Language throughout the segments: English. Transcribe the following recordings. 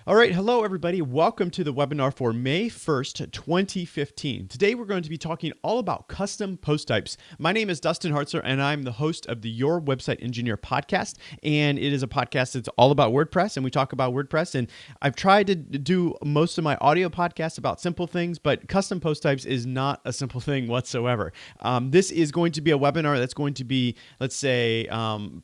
All right, hello everybody. Welcome to the webinar for May 1st, 2015. Today we're going to be talking all about custom post types. My name is Dustin Hartzer and I'm the host of the Your Website Engineer podcast. And it is a podcast that's all about WordPress and we talk about WordPress. And I've tried to do most of my audio podcasts about simple things, but custom post types is not a simple thing whatsoever. This is going to be a webinar that's going to be, let's say,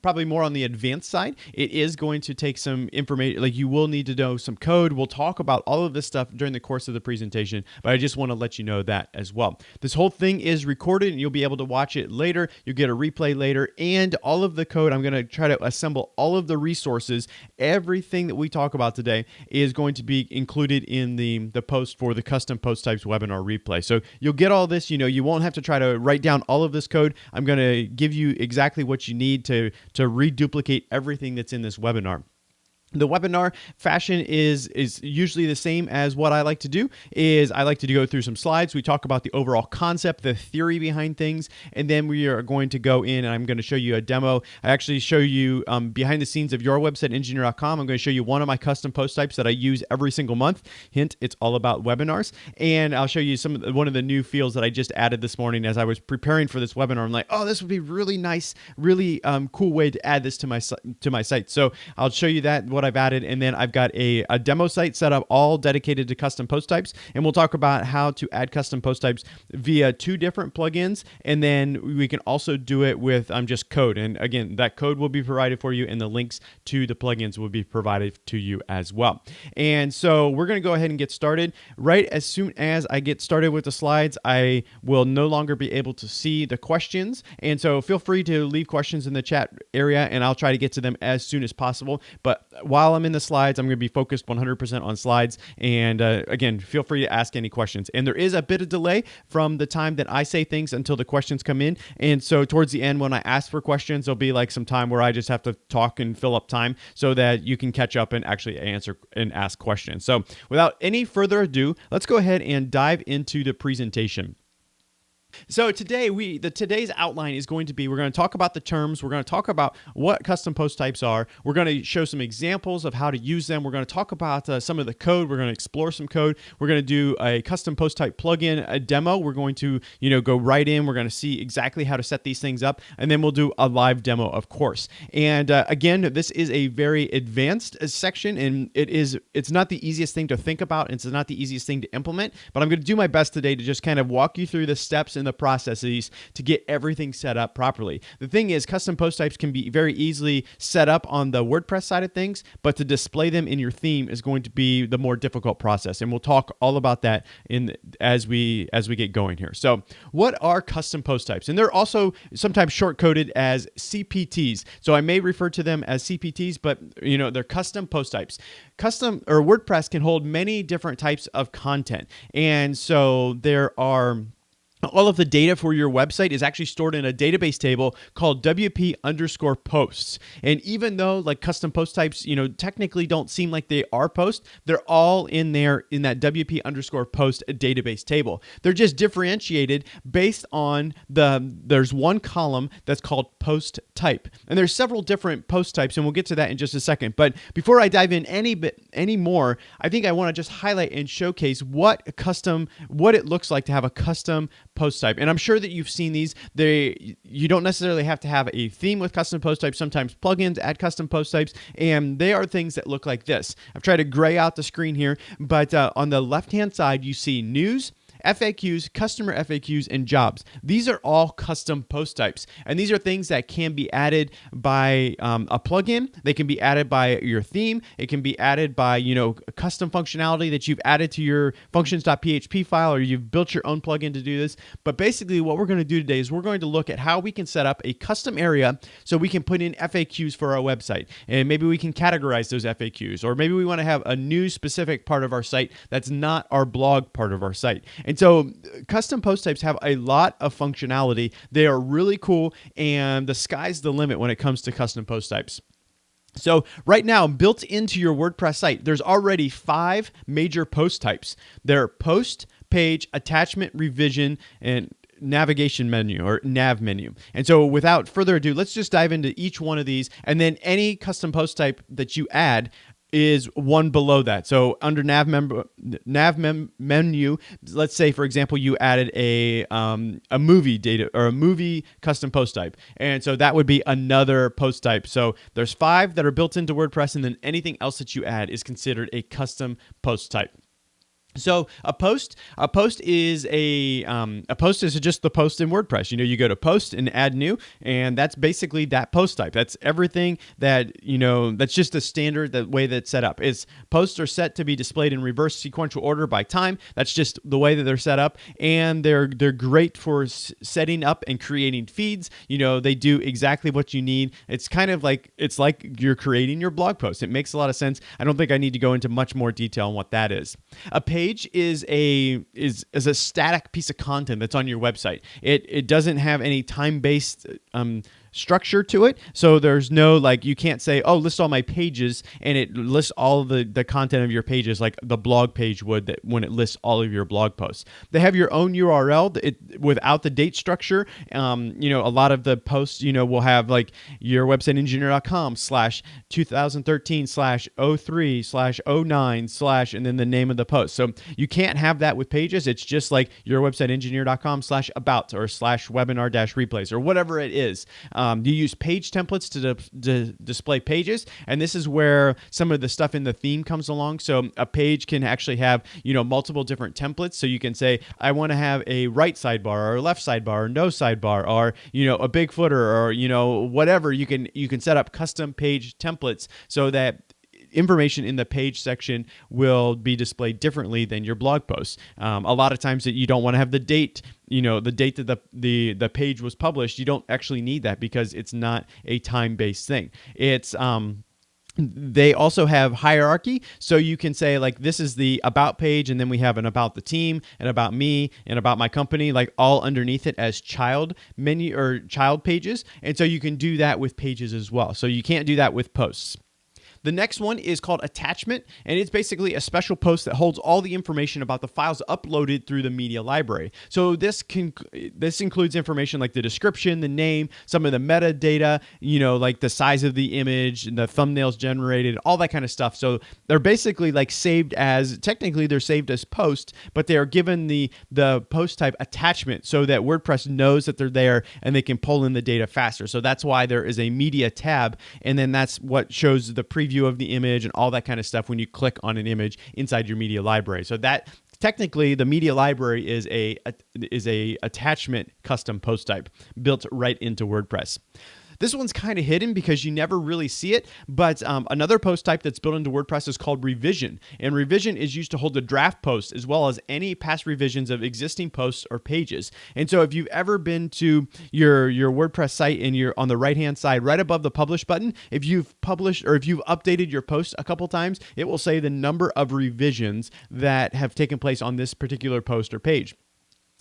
probably more on the advanced side. It is going to take some information, like you will need to know some code. We'll talk about all of this stuff during the course of the presentation, but I just want to let you know that as well. This whole thing is recorded and you'll be able to watch it later. You'll get a replay later, and all of the code, I'm going to try to assemble all of the resources. Everything that we talk about today is going to be included in the post for the custom post types webinar replay. So you'll get all this, you won't have to try to write down all of this code. I'm going to give you exactly what you need to reduplicate everything that's in this webinar. The webinar fashion is usually the same as what I like to do. Is I like to go through some slides. We talk about the overall concept, the theory behind things, and then we are going to go in and I'm going to show you a demo. I actually show you behind the scenes of yourwebsiteengineer.com. I'm going to show you one of my custom post types that I use every single month. Hint, it's all about webinars. And I'll show you one of the new fields that I just added this morning as I was preparing for this webinar. I'm like, oh, this would be really nice, really cool way to add this to my site. So I'll show you that, what I've added, and then I've got a demo site set up all dedicated to custom post types, and we'll talk about how to add custom post types via two different plugins, and then we can also do it with just code. And again, that code will be provided for you, and the links to the plugins will be provided to you as well. And so we're going to go ahead and get started. Right as soon as I get started with the slides, I will no longer be able to see the questions, and so feel free to leave questions in the chat area, and I'll try to get to them as soon as possible. But while I'm in the slides, I'm going to be focused 100% on slides. And again, feel free to ask any questions. And there is a bit of delay from the time that I say things until the questions come in. And so towards the end, when I ask for questions, there'll be like some time where I just have to talk and fill up time so that you can catch up and actually answer and ask questions. So without any further ado, let's go ahead and dive into the presentation. So today, today's outline is going to be, we're going to talk about the terms, we're going to talk about what custom post types are, we're going to show some examples of how to use them, we're going to talk about some of the code, we're going to explore some code, we're going to do a custom post type plugin, a demo, we're going to go right in, we're going to see exactly how to set these things up, and then we'll do a live demo, of course. And again, this is a very advanced section, and it's not the easiest thing to think about, and it's not the easiest thing to implement, but I'm going to do my best today to just kind of walk you through the steps and the processes to get everything set up properly. The thing is, custom post types can be very easily set up on the WordPress side of things, but to display them in your theme is going to be the more difficult process. And we'll talk all about that as we get going here. So what are custom post types? And they're also sometimes short-coded as CPTs. So I may refer to them as CPTs, but they're custom post types. WordPress can hold many different types of content. And so there are all of the data for your website is actually stored in a database table called WP_posts. And even though like custom post types, technically don't seem like they are posts, they're all in there in that WP_post database table. They're just differentiated based on there's one column that's called post type. And there's several different post types, and we'll get to that in just a second. But before I dive in any more, I think I want to just highlight and showcase what it looks like to have a custom post type. And I'm sure that you've seen these. You don't necessarily have to have a theme with custom post types. Sometimes plugins add custom post types, and they are things that look like this. I've tried to gray out the screen here, but on the left-hand side, you see news, FAQs, customer FAQs, and jobs. These are all custom post types, and these are things that can be added by a plugin. They can be added by your theme. It can be added by custom functionality that you've added to your functions.php file, or you've built your own plugin to do this. But basically, what we're going to do today is we're going to look at how we can set up a custom area so we can put in FAQs for our website, and maybe we can categorize those FAQs, or maybe we want to have a news specific part of our site that's not our blog part of our site. And so custom post types have a lot of functionality. They are really cool, and the sky's the limit when it comes to custom post types. So right now, built into your WordPress site, there's already 5 major post types. They're post, page, attachment, revision, and navigation menu, or NavMenu. And so without further ado, let's just dive into each one of these, and then any custom post type that you add is one below that. So under NavMenu, let's say for example you added a movie data or a movie custom post type, and so that would be another post type. So there's 5 that are built into WordPress, and then anything else that you add is considered a custom post type. So a post is just the post in WordPress. You go to post and add new, and that's basically that post type. That's everything that, that's just a standard, the way that's set up. Is posts are set to be displayed in reverse sequential order by time. That's just the way that they're set up, and they're great for setting up and creating feeds. They do exactly what you need. It's kind of like you're creating your blog post. It makes a lot of sense. I don't think I need to go into much more detail on what that is. A page is a static piece of content that's on your website. It doesn't have any time-based structure to it. So there's no, you can't say, oh, list all my pages, and it lists all the content of your pages like the blog page would when it lists all of your blog posts. They have your own URL without the date structure. A lot of the posts, will have your websiteengineer.com/2013/03/09/ and then the name of the post. So you can't have that with pages. It's just like yourwebsiteengineer.com/about or /webinar-replays or whatever it is. You use page templates to display pages, and this is where some of the stuff in the theme comes along. So a page can actually have multiple different templates. So you can say, I want to have a right sidebar or a left sidebar or no sidebar or a big footer or whatever. You can set up custom page templates so that information in the page section will be displayed differently than your blog posts. A lot of times that you don't want to have the date, the date that the page was published. You don't actually need that because it's not a time-based thing. It's they also have hierarchy, so you can say this is the about page, and then we have an about the team, and about me, and about my company, all underneath it as child menu or child pages. And so you can do that with pages as well. So you can't do that with posts. The next one is called attachment, and it's basically a special post that holds all the information about the files uploaded through the media library. So this includes information like the description, the name, some of the metadata, like the size of the image, the thumbnails generated, all that kind of stuff. So they're basically technically they're saved as posts, but they are given the post type attachment so that WordPress knows that they're there and they can pull in the data faster. So that's why there is a media tab, and then that's what shows the preview of the image and all that kind of stuff when you click on an image inside your media library. So that technically the media library is a attachment custom post type built right into WordPress. This one's kind of hidden because you never really see it, but another post type that's built into WordPress is called revision. And revision is used to hold the draft post as well as any past revisions of existing posts or pages. And so if you've ever been to your WordPress site and you're on the right-hand side, right above the publish button, if you've published or if you've updated your post a couple times, it will say the number of revisions that have taken place on this particular post or page.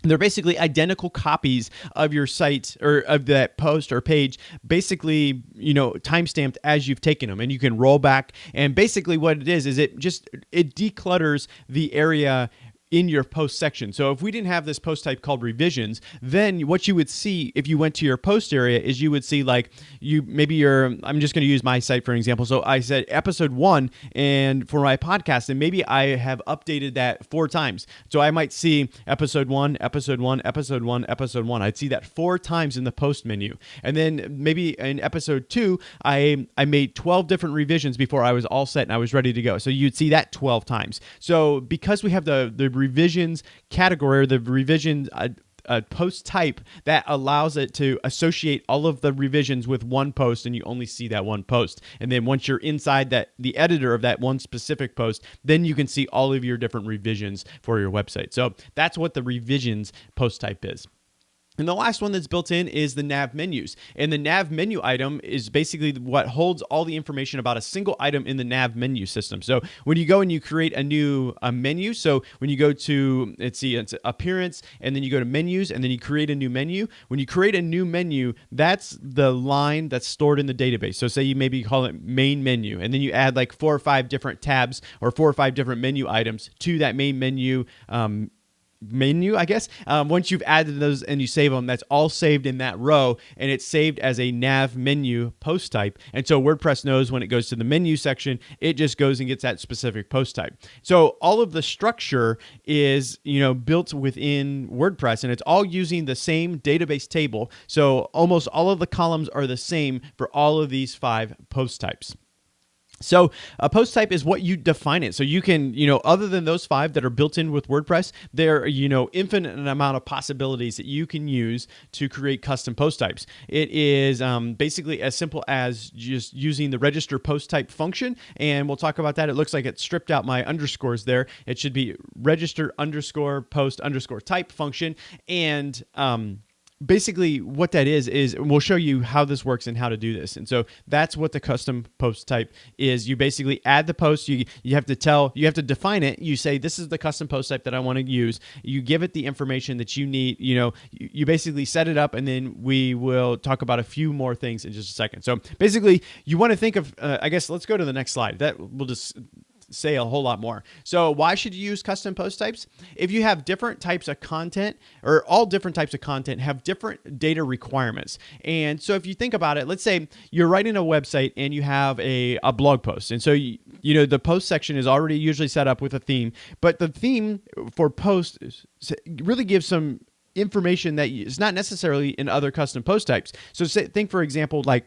They're basically identical copies of your site or of that post or page, basically, timestamped as you've taken them, and you can roll back. And basically what it is it declutters the area in your post section. So if we didn't have this post type called revisions, then what you would see if you went to your post area is you would see I'm just going to use my site for an example. So I said episode 1 and for my podcast, and maybe I have updated that 4 times. So I might see episode 1, episode 1, episode 1, episode 1. I'd see that 4 times in the post menu. And then maybe in episode 2, I made 12 different revisions before I was all set and I was ready to go. So you'd see that 12 times. So because we have the revisions category or the revision post type, that allows it to associate all of the revisions with one post, and you only see that one post. And then once you're inside the editor of that one specific post, then you can see all of your different revisions for your website. So that's what the revisions post type is. And the last one that's built in is the nav menus. And the nav menu item is basically what holds all the information about a single item in the nav menu system. So when you go and you create a new menu, so when you go to, it's appearance, and then you go to menus, and then you create a new menu. When you create a new menu, that's the line that's stored in the database. So say you maybe call it main menu, and then you add 4 or 5 different tabs or 4 or 5 different menu items to that main menu menu, I guess. Once you've added those and you save them, that's all saved in that row, and it's saved as a NavMenu post type. And so WordPress knows when it goes to the menu section, it just goes and gets that specific post type. So all of the structure is, built within WordPress, and it's all using the same database table. So almost all of the columns are the same for all of these 5 post types. So a post type is what you define it. So you can, other than those 5 that are built in with WordPress, there are, infinite amount of possibilities that you can use to create custom post types. It is basically as simple as just using the register post type function. And we'll talk about that. It looks like it stripped out my underscores there. It should be register underscore post underscore type function. And, basically what that is we'll show you how this works and how to do this. And so that's what the custom post type is. You basically add the post, you have to define it. You say, this is the custom post type that I want to use. You give it the information that you need, you basically set it up, and then we will talk about a few more things in just a second. So basically you want to think of, I guess, let's go to the next slide. That will just say a whole lot more. So why should you use custom post types? If you have different types of content, or all different types of content have different data requirements. And so if you think about it, let's say you're writing a website and you have a blog post. And so, the post section is already usually set up with a theme, but the theme for post really gives some information that is not necessarily in other custom post types. So think, for example, like,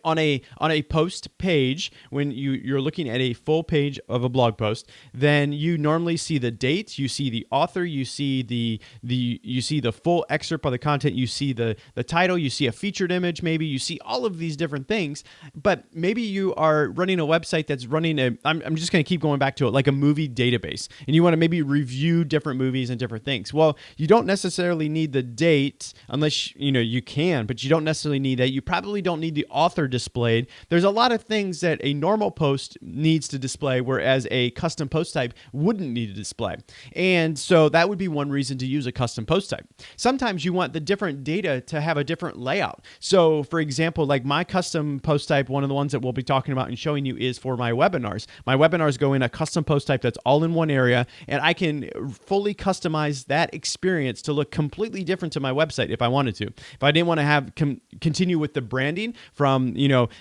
on a post page, when you're looking at a full page of a blog post, then you normally see the date, you see the author, you see the full excerpt of the content, you see the title, you see a featured image, maybe you see all of these different things. But maybe you are running a website that's running I'm just going to keep going back to it, like a movie database, and you want to maybe review different movies and different things. Well, you don't necessarily need the date, unless you can, but you don't necessarily need that. You probably don't need the author displayed. There's a lot of things that a normal post needs to display, whereas a custom post type wouldn't need to display. And so that would be one reason to use a custom post type. Sometimes you want the different data to have a different layout. So for example, like my custom post type, one of the ones that we'll be talking about and showing you is for my webinars. My webinars go in a custom post type that's all in one area, and I can fully customize that experience to look completely different to my website if I wanted to. If I didn't want to have continue with the branding from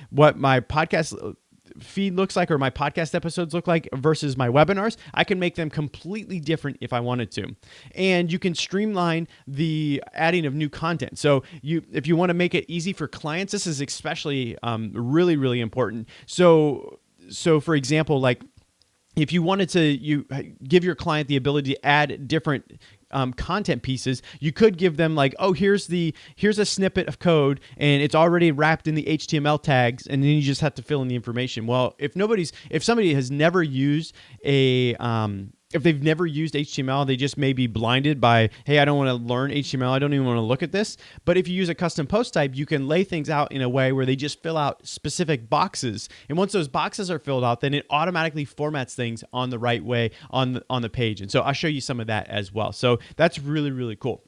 what my podcast feed looks like, or my podcast episodes look like, versus my webinars, I can make them completely different if I wanted to. And you can streamline the adding of new content. So if you want to make it easy for clients, this is especially really, really important. So for example, like, if you wanted to, you give your client the ability to add different content pieces, you could give them like, oh, here's a snippet of code, and it's already wrapped in the HTML tags, and then you just have to fill in the information. Well, if somebody has never used if they've never used HTML, they just may be blinded by, hey, I don't want to learn HTML. I don't even want to look at this. But if you use a custom post type, you can lay things out in a way where they just fill out specific boxes. And once those boxes are filled out, then it automatically formats things on the right way on the page. And so I'll show you some of that as well. So that's really, really cool.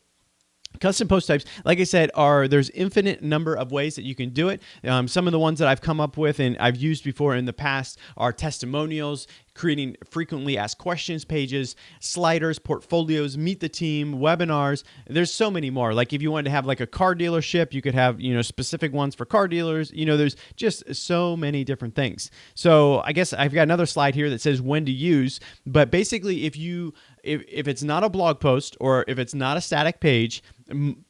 Custom post types, like I said, there's infinite number of ways that you can do it. Some of the ones that I've come up with and I've used before in the past are testimonials, creating frequently asked questions pages, sliders, portfolios, meet the team, webinars. There's so many more. Like if you wanted to have like a car dealership, you could have, specific ones for car dealers. There's just so many different things. So I guess I've got another slide here that says when to use, but basically if it's not a blog post, or if it's not a static page,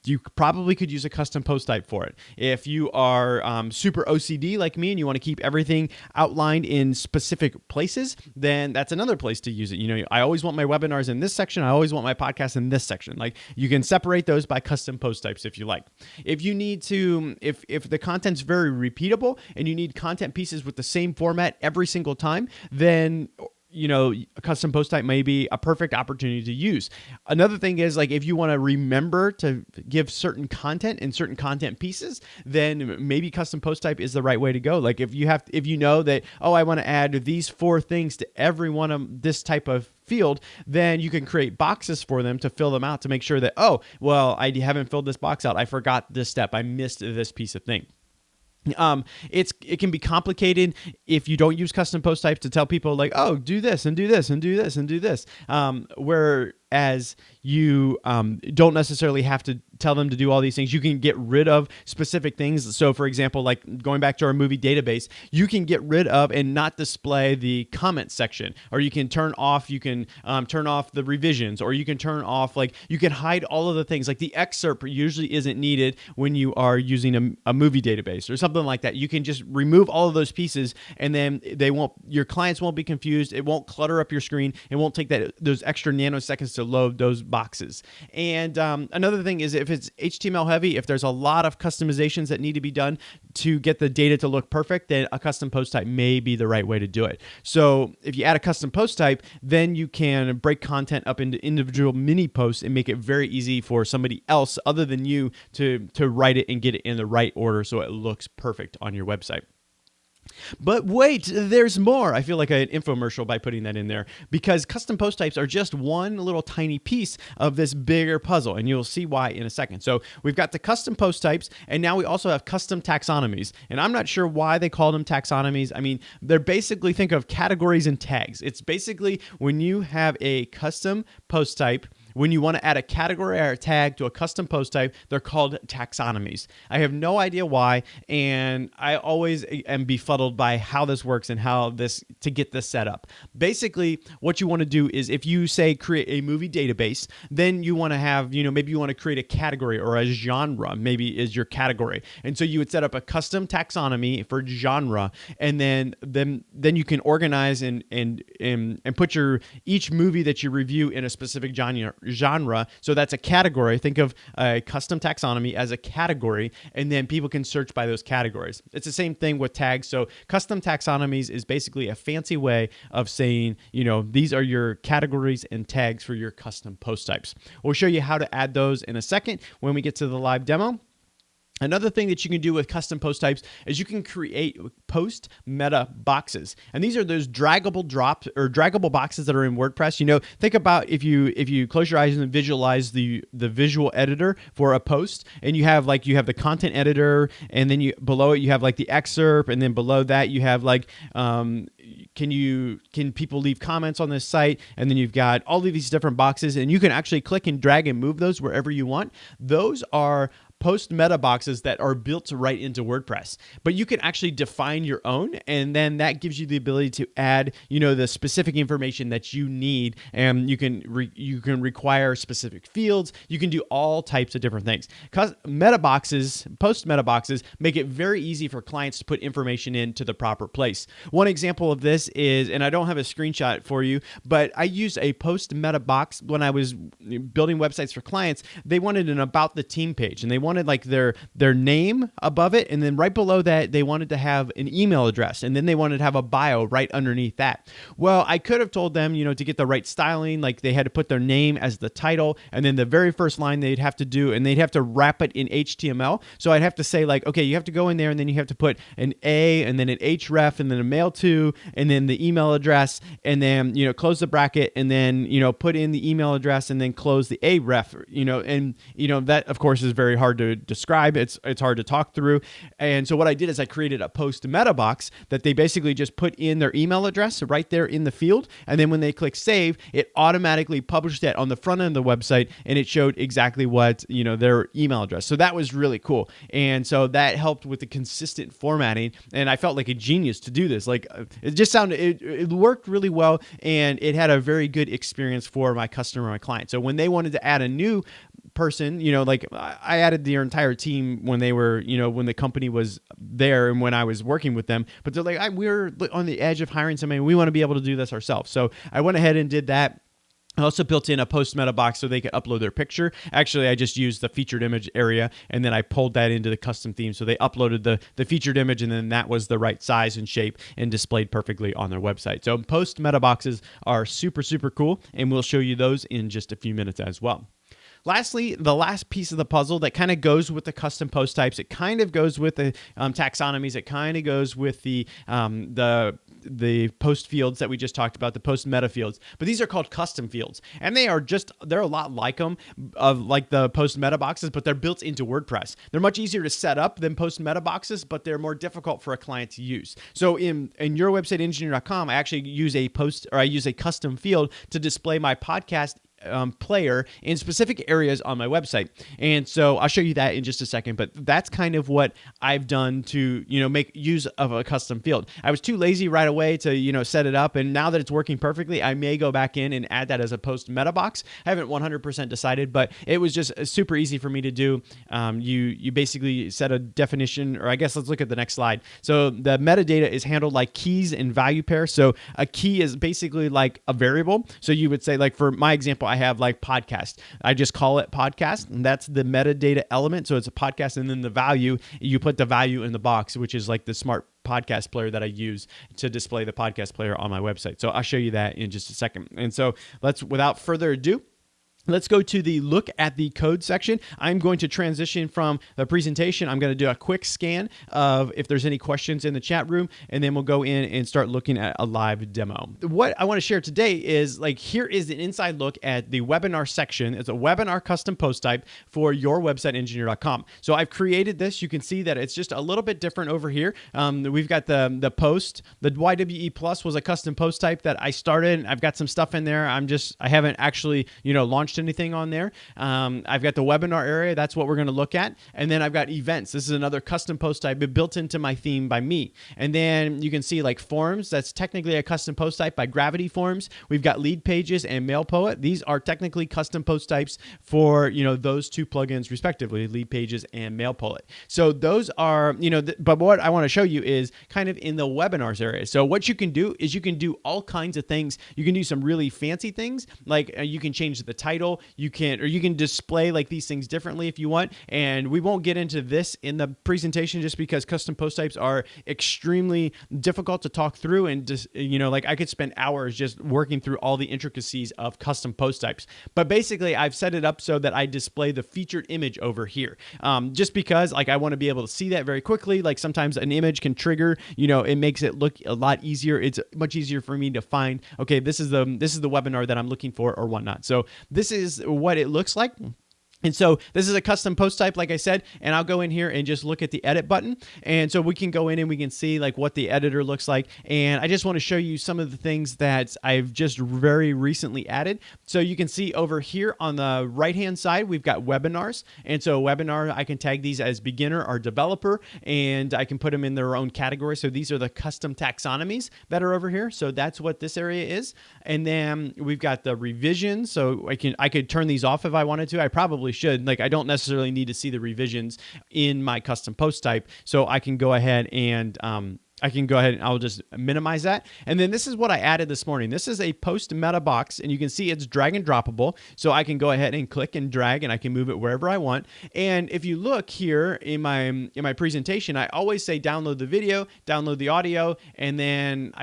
you probably could use a custom post type for it. If you are super OCD like me and you want to keep everything outlined in specific places, then that's another place to use it. I always want my webinars in this section. I always want my podcast in this section. Like you can separate those by custom post types if you like. If you need to, if the content's very repeatable and you need content pieces with the same format every single time, then a custom post type may be a perfect opportunity to use. Another thing is, like, if you want to remember to give certain content in certain content pieces, then maybe custom post type is the right way to go. Like if you know that, oh, I want to add these 4 things to every one of this type of field, then you can create boxes for them to fill them out to make sure that, oh, well, I haven't filled this box out. I forgot this step. I missed this piece of thing. It can be complicated if you don't use custom post types to tell people like, oh, do this and do this and do this and do this. Where as you don't necessarily have to tell them to do all these things. You can get rid of specific things. So for example, like going back to our movie database, you can get rid of and not display the comment section, or you can turn off the revisions, or you can turn off, like you can hide all of the things. Like the excerpt usually isn't needed when you are using a movie database or something like that. You can just remove all of those pieces, and then your clients won't be confused. It won't clutter up your screen. It won't take those extra nanoseconds to load those boxes. And another thing is, if it's HTML heavy, if there's a lot of customizations that need to be done to get the data to look perfect, then a custom post type may be the right way to do it. So if you add a custom post type, then you can break content up into individual mini posts and make it very easy for somebody else other than you to write it and get it in the right order so it looks perfect on your website. But wait, there's more. I feel like an infomercial by putting that in there, because custom post types are just one little tiny piece of this bigger puzzle, and you'll see why in a second. So we've got the custom post types, and now we also have custom taxonomies. And I'm not sure why they call them taxonomies. I mean, they're basically, think of categories and tags. It's basically when you have a custom post type, when you want to add a category or a tag to a custom post type, they're called taxonomies. I have no idea why, and I always am befuddled by how this works and to get this set up. Basically, what you want to do is, if you say create a movie database, then you want to have, maybe you want to create a category or a genre, maybe is your category. And so you would set up a custom taxonomy for genre, and then you can organize and put each movie that you review in a specific genre. So that's a category. Think of a custom taxonomy as a category, and then people can search by those categories. It's the same thing with tags. So custom taxonomies is basically a fancy way of saying, these are your categories and tags for your custom post types. We'll show you how to add those in a second when we get to the live demo. Another thing that you can do with custom post types is you can create post meta boxes. And these are those draggable boxes that are in WordPress. Think about if you close your eyes and visualize the visual editor for a post, and you have the content editor, and then below it you have like the excerpt, and then below that you have like can people leave comments on this site, and then you've got all of these different boxes, and you can actually click and drag and move those wherever you want. Those are post meta boxes that are built right into WordPress, but you can actually define your own, and then that gives you the ability to add, the specific information that you need, and you can require specific fields. You can do all types of different things. Post meta boxes make it very easy for clients to put information into the proper place. One example of this is, and I don't have a screenshot for you, but I used a post meta box when I was building websites for clients. They wanted an about the team page, and they wanted like their name above it, and then right below that they wanted to have an email address, and then they wanted to have a bio right underneath that. Well, I could have told them, to get the right styling, like they had to put their name as the title, and then the very first line they'd have to do, and they'd have to wrap it in HTML. So I'd have to say like, okay, you have to go in there, and then you have to put an A, and then an href, and then a mail to, and then the email address, and then close the bracket, and then put in the email address, and then close the a ref, and that of course is very hard to describe. It's hard to talk through. And so what I did is I created a post meta box that they basically just put in their email address right there in the field, and then when they click save, it automatically published that on the front end of the website, and it showed exactly what their email address. So that was really cool, and so that helped with the consistent formatting, and I felt like a genius to do this. Like it worked really well, and it had a very good experience for my customer, my client. So when they wanted to add a new person, like I added their entire team when they were, when the company was there and when I was working with them, but they're like, we're on the edge of hiring somebody. We want to be able to do this ourselves. So I went ahead and did that. I also built in a post meta box so they could upload their picture. Actually, I just used the featured image area, and then I pulled that into the custom theme. So they uploaded the featured image, and then that was the right size and shape and displayed perfectly on their website. So post meta boxes are super, super cool, and we'll show you those in just a few minutes as well. Lastly, the last piece of the puzzle that kind of goes with the custom post types, it kind of goes with the taxonomies, it kind of goes with the post fields that we just talked about, the post meta fields, but these are called custom fields, and they're a lot like the post meta boxes, but they're built into WordPress. They're much easier to set up than post meta boxes, but they're more difficult for a client to use. So in yourwebsiteengineer.com, I actually use a custom field to display my podcast player in specific areas on my website. And so I'll show you that in just a second, but that's kind of what I've done to, make use of a custom field. I was too lazy right away to, set it up. And now that it's working perfectly, I may go back in and add that as a post meta box. I haven't 100% decided, but it was just super easy for me to do. You basically set a definition, or I guess let's look at the next slide. So the metadata is handled like keys and value pairs. So a key is basically like a variable. So you would say, like for my example, I have like podcast. I just call it podcast, and that's the metadata element. So it's a podcast, and then the value, you put the value in the box, which is like the smart podcast player that I use to display the podcast player on my website. So I'll show you that in just a second. And so without further ado, let's go to the look at the code section. I'm going to transition from the presentation. I'm going to do a quick scan of if there's any questions in the chat room, and then we'll go in and start looking at a live demo. What I want to share today is here is an inside look at the webinar section. It's a webinar custom post type for yourwebsiteengineer.com. So I've created this. You can see that it's just a little bit different over here. We've got the post. The YWE Plus was a custom post type that I started. I've got some stuff in there. I haven't actually, launched anything on there. I've got the webinar area. That's what we're going to look at. And then I've got events. This is another custom post type built into my theme by me. And then you can see like forms. That's technically a custom post type by Gravity Forms. We've got lead pages and MailPoet. These are technically custom post types for, those two plugins respectively, lead pages and MailPoet. So those are, but what I want to show you is kind of in the webinars area. So what you can do is you can do all kinds of things. You can do some really fancy things, like you can change the title. You can display like these things differently if you want. And we won't get into this in the presentation just because custom post types are extremely difficult to talk through. And just, I could spend hours just working through all the intricacies of custom post types. But basically I've set it up so that I display the featured image over here. Just because I want to be able to see that very quickly. Like sometimes an image can trigger, it makes it look a lot easier. It's much easier for me to find, okay, this is the webinar that I'm looking for or whatnot. So this is what it looks like. And so this is a custom post type, like I said, and I'll go in here and just look at the edit button. And so we can go in and we can see what the editor looks like. And I just want to show you some of the things that I've just very recently added. So you can see over here on the right-hand side, we've got webinars. And so webinar, I can tag these as beginner or developer, and I can put them in their own category. So these are the custom taxonomies that are over here. So that's what this area is. And then we've got the revisions. So I could turn these off if I wanted to. I probably should. I don't necessarily need to see the revisions in my custom post type, so I can go ahead and I'll just minimize that. And then this is what I added this morning. This is a post meta box, and you can see it's drag and droppable. So I can go ahead and click and drag, and I can move it wherever I want. And if you look here in my presentation, I always say download the video, download the audio, and then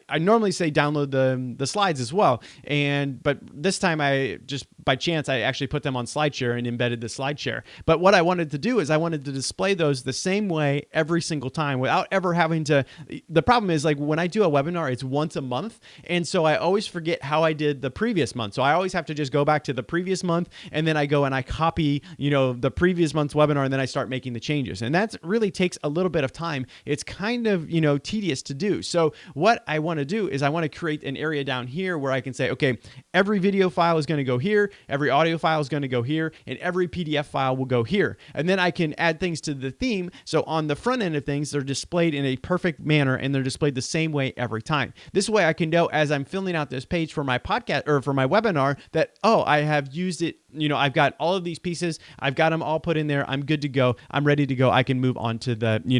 I normally say download the slides as well. But this time I just by chance I actually put them on SlideShare and embedded the SlideShare. But what I wanted to do is I wanted to display those the same way every single time without ever having to. The problem is when I do a webinar, it's once a month. And so I always forget how I did the previous month. So I always have to just go back to the previous month, and then I go and I copy, the previous month's webinar, and then I start making the changes. And that really takes a little bit of time. It's kind of, tedious to do. So what I want to do is I want to create an area down here where I can say, okay, every video file is going to go here, every audio file is going to go here, and every PDF file will go here. And then I can add things to the theme. So on the front end of things, they're displayed in a perfect manner, and they're displayed the same way every time. This way I can know as I'm filling out this page for my podcast or for my webinar that, oh, I have used it. I've got all of these pieces. I've got them all put in there. I'm good to go. I'm ready to go. I can move on to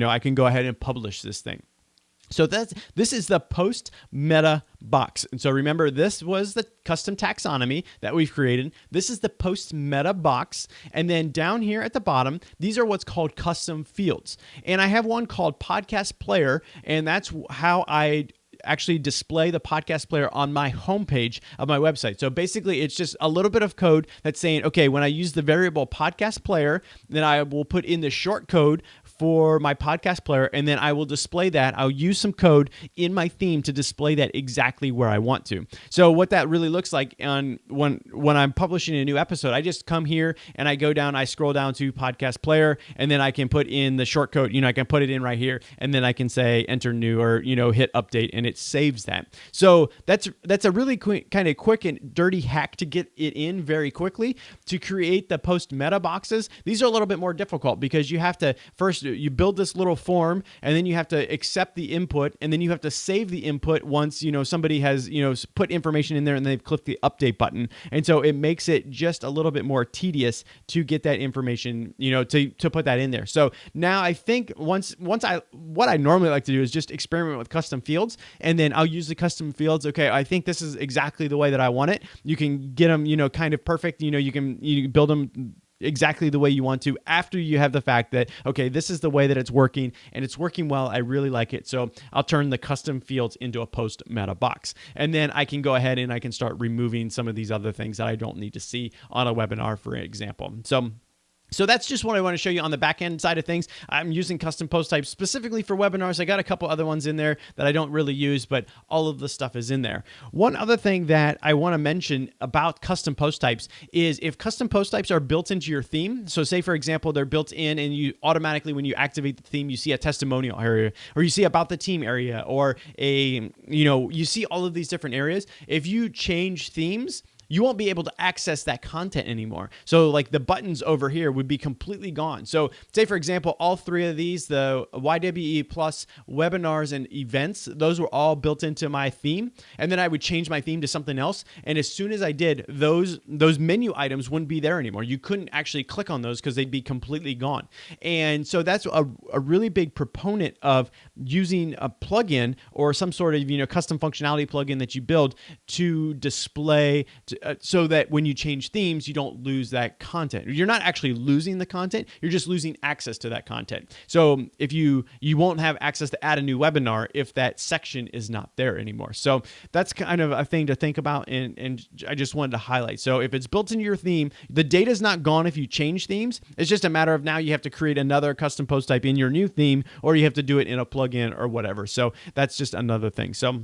I can go ahead and publish this thing. So this is the post meta box. And so remember, this was the custom taxonomy that we've created. This is the post meta box. And then down here at the bottom, these are what's called custom fields. And I have one called podcast player, and that's how I actually display the podcast player on my homepage of my website. So basically it's just a little bit of code that's saying, okay, when I use the variable podcast player, then I will put in the short code for my podcast player, and then I will display that. I'll use some code in my theme to display that exactly where I want to. So what that really looks like when I'm publishing a new episode, I just come here and I go down, I scroll down to podcast player, and then I can put in the short code. I can put it in right here, and then I can say enter new or hit update, and it saves that. So that's a really kind of quick and dirty hack to get it in very quickly. To create the post meta boxes, these are a little bit more difficult because you have to first you build this little form, and then you have to accept the input, and then you have to save the input once somebody has put information in there and they've clicked the update button. And so it makes it just a little bit more tedious to get that information, to put that in there. So now I think what I normally like to do is just experiment with custom fields, and then I'll use the custom fields. Okay, I think this is exactly the way that I want it. You can get them, kind of perfect. You can build them exactly the way you want to after you have the fact that, okay, this is the way that it's working and it's working well. I really like it. So I'll turn the custom fields into a post meta box. And then I can go ahead and I can start removing some of these other things that I don't need to see on a webinar, for example. So that's just what I want to show you on the back end side of things. I'm using custom post types specifically for webinars. I got a couple other ones in there that I don't really use, but all of the stuff is in there. One other thing that I want to mention about custom post types is if custom post types are built into your theme. So say, for example, they're built in and you automatically, when you activate the theme, you see a testimonial area, or you see about the team area, or you see all of these different areas. If you change themes, you won't be able to access that content anymore. So like the buttons over here would be completely gone. So say, for example, all three of these, the YWE plus webinars and events, those were all built into my theme. And then I would change my theme to something else. And as soon as I did, those menu items wouldn't be there anymore. You couldn't actually click on those because they'd be completely gone. And so that's a really big proponent of using a plugin or some sort of custom functionality plugin that you build to display so that when you change themes, you don't lose that content. You're not actually losing the content, you're just losing access to that content. So if you won't have access to add a new webinar if that section is not there anymore. So that's kind of a thing to think about, and I just wanted to highlight. So if it's built into your theme, the data is not gone if you change themes. It's just a matter of now you have to create another custom post type in your new theme, or you have to do it in a plugin or whatever. So that's just another thing. So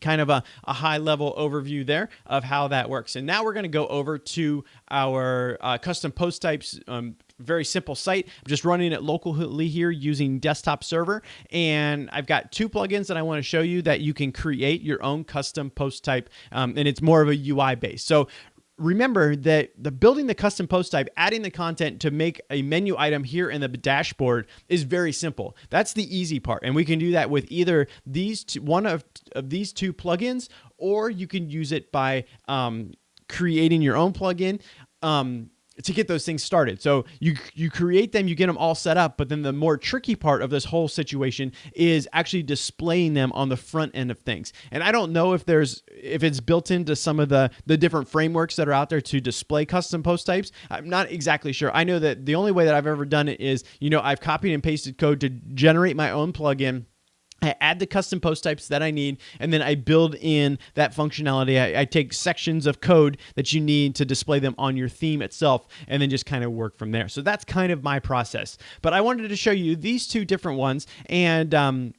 kind of a high level overview there of how that works. And now we're going to go over to our custom post types, very simple site. I'm just running it locally here using desktop server. And I've got two plugins that I want to show you that you can create your own custom post type. And it's more of a UI base. So remember that the building the custom post type, adding the content to make a menu item here in the dashboard is very simple. That's the easy part. And we can do that with either one of these two plugins, or you can use it by creating your own plugin to get those things started. So you create them, you get them all set up, but then the more tricky part of this whole situation is actually displaying them on the front end of things. And I don't know if it's built into some of the different frameworks that are out there to display custom post types. I'm not exactly sure. I know that the only way that I've ever done it is, I've copied and pasted code to generate my own plugin. I add the custom post types that I need, and then I build in that functionality. I take sections of code that you need to display them on your theme itself, and then just kind of work from there. So that's kind of my process. But I wanted to show you these two different ones, and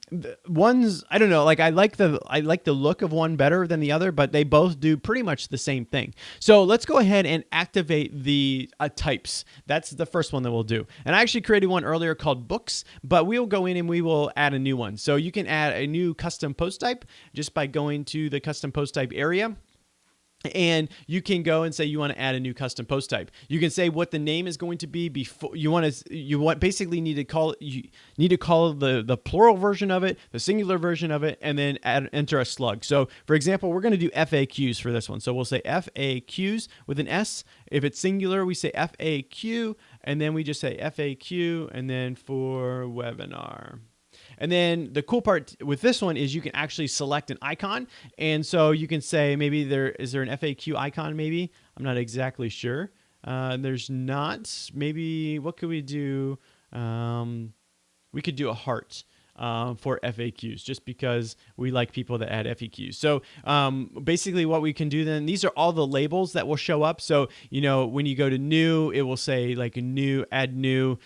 ones, I don't know, like I like the look of one better than the other, but they both do pretty much the same thing. So let's go ahead and activate the types. That's the first one that we'll do. And I actually created one earlier called books, but we'll go in and we will add a new one. So you can add a new custom post type just by going to the custom post type area. And you can go and say you want to add a new custom post type. You can say what the name is going to be before basically need to call the plural version of it, the singular version of it, and then enter a slug. So for example, we're going to do FAQs for this one. So we'll say FAQs with an S. If it's singular, we say FAQ, and then we just say FAQ, and then for webinar. And then the cool part with this one is you can actually select an icon. And so you can say maybe is there an FAQ icon maybe? I'm not exactly sure. There's not. Maybe what could we do? We could do a heart for FAQs just because we like people that add FAQs. So basically what we can do then, these are all the labels that will show up. So, when you go to new, it will say like new, add new,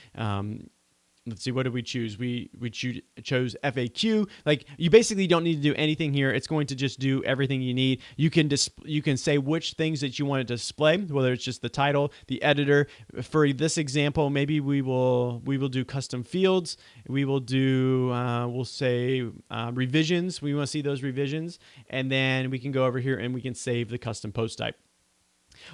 let's see, what did we choose? We chose FAQ. Like, you basically don't need to do anything here. It's going to just do everything you need. You can say which things that you want to display, whether it's just the title, the editor. For this example, maybe we will do custom fields. We will do we'll say revisions. We want to see those revisions, and then we can go over here and we can save the custom post type.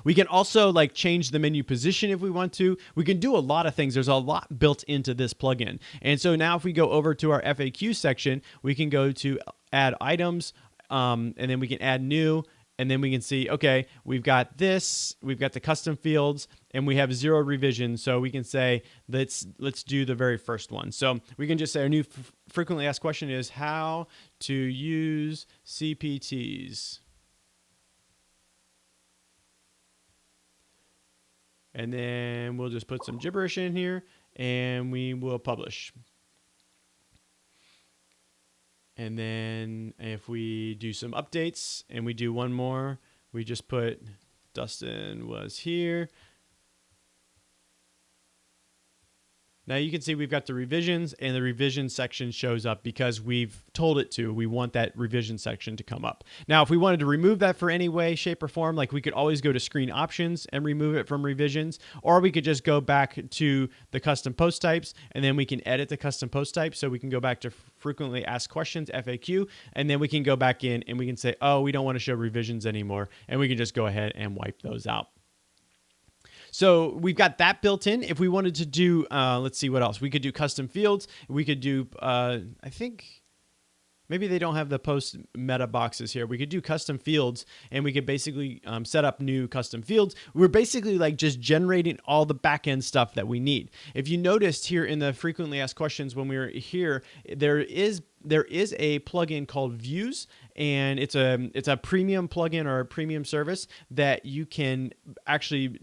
We can also like change the menu position if we want to. We can do a lot of things. There's a lot built into this plugin. And so now if we go over to our FAQ section, we can go to add items, and then we can add new, and then we can see, okay, we've got this, we've got the custom fields, and we have 0 revisions. So we can say, let's do the very first one. So we can just say our new frequently asked question is how to use CPTs. And then we'll just put some gibberish in here and we will publish. And then if we do some updates and we do one more, we just put Dustin was here. Now you can see we've got the revisions, and the revision section shows up because we've told it to. We want that revision section to come up. Now, if we wanted to remove that for any way, shape, or form, like we could always go to screen options and remove it from revisions, or we could just go back to the custom post types, and then we can edit the custom post type. So we can go back to frequently asked questions, FAQ, and then we can go back in and we can say, oh, we don't want to show revisions anymore. And we can just go ahead and wipe those out. So we've got that built in. If we wanted to do, let's see what else. We could do custom fields. We could do, I think maybe they don't have the post meta boxes here. We could do custom fields, and we could basically set up new custom fields. We're basically like just generating all the backend stuff that we need. If you noticed here in the frequently asked questions when we were here, there is a plugin called Views, and it's a premium plugin or a premium service that you can actually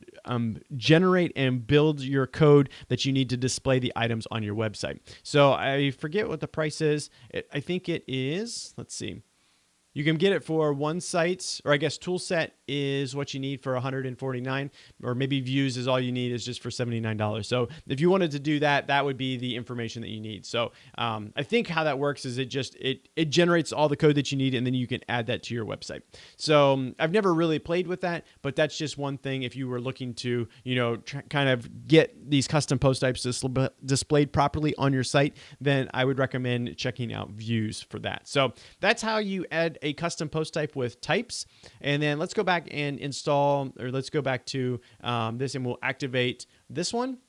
generate and build your code that you need to display the items on your website. So I forget what the price is. I think it is, let's see. You can get it for one site, or I guess Toolset is what you need for $149, or maybe Views is all you need is just for $79. So if you wanted to do that, that would be the information that you need. So I think how that works is it generates all the code that you need, and then you can add that to your website. So I've never really played with that, but that's just one thing. If you were looking to, kind of get these custom post types displayed properly on your site, then I would recommend checking out Views for that. So that's how you add a custom post type with types. And then let's go back and install, or let's go back to this, and we'll activate this one.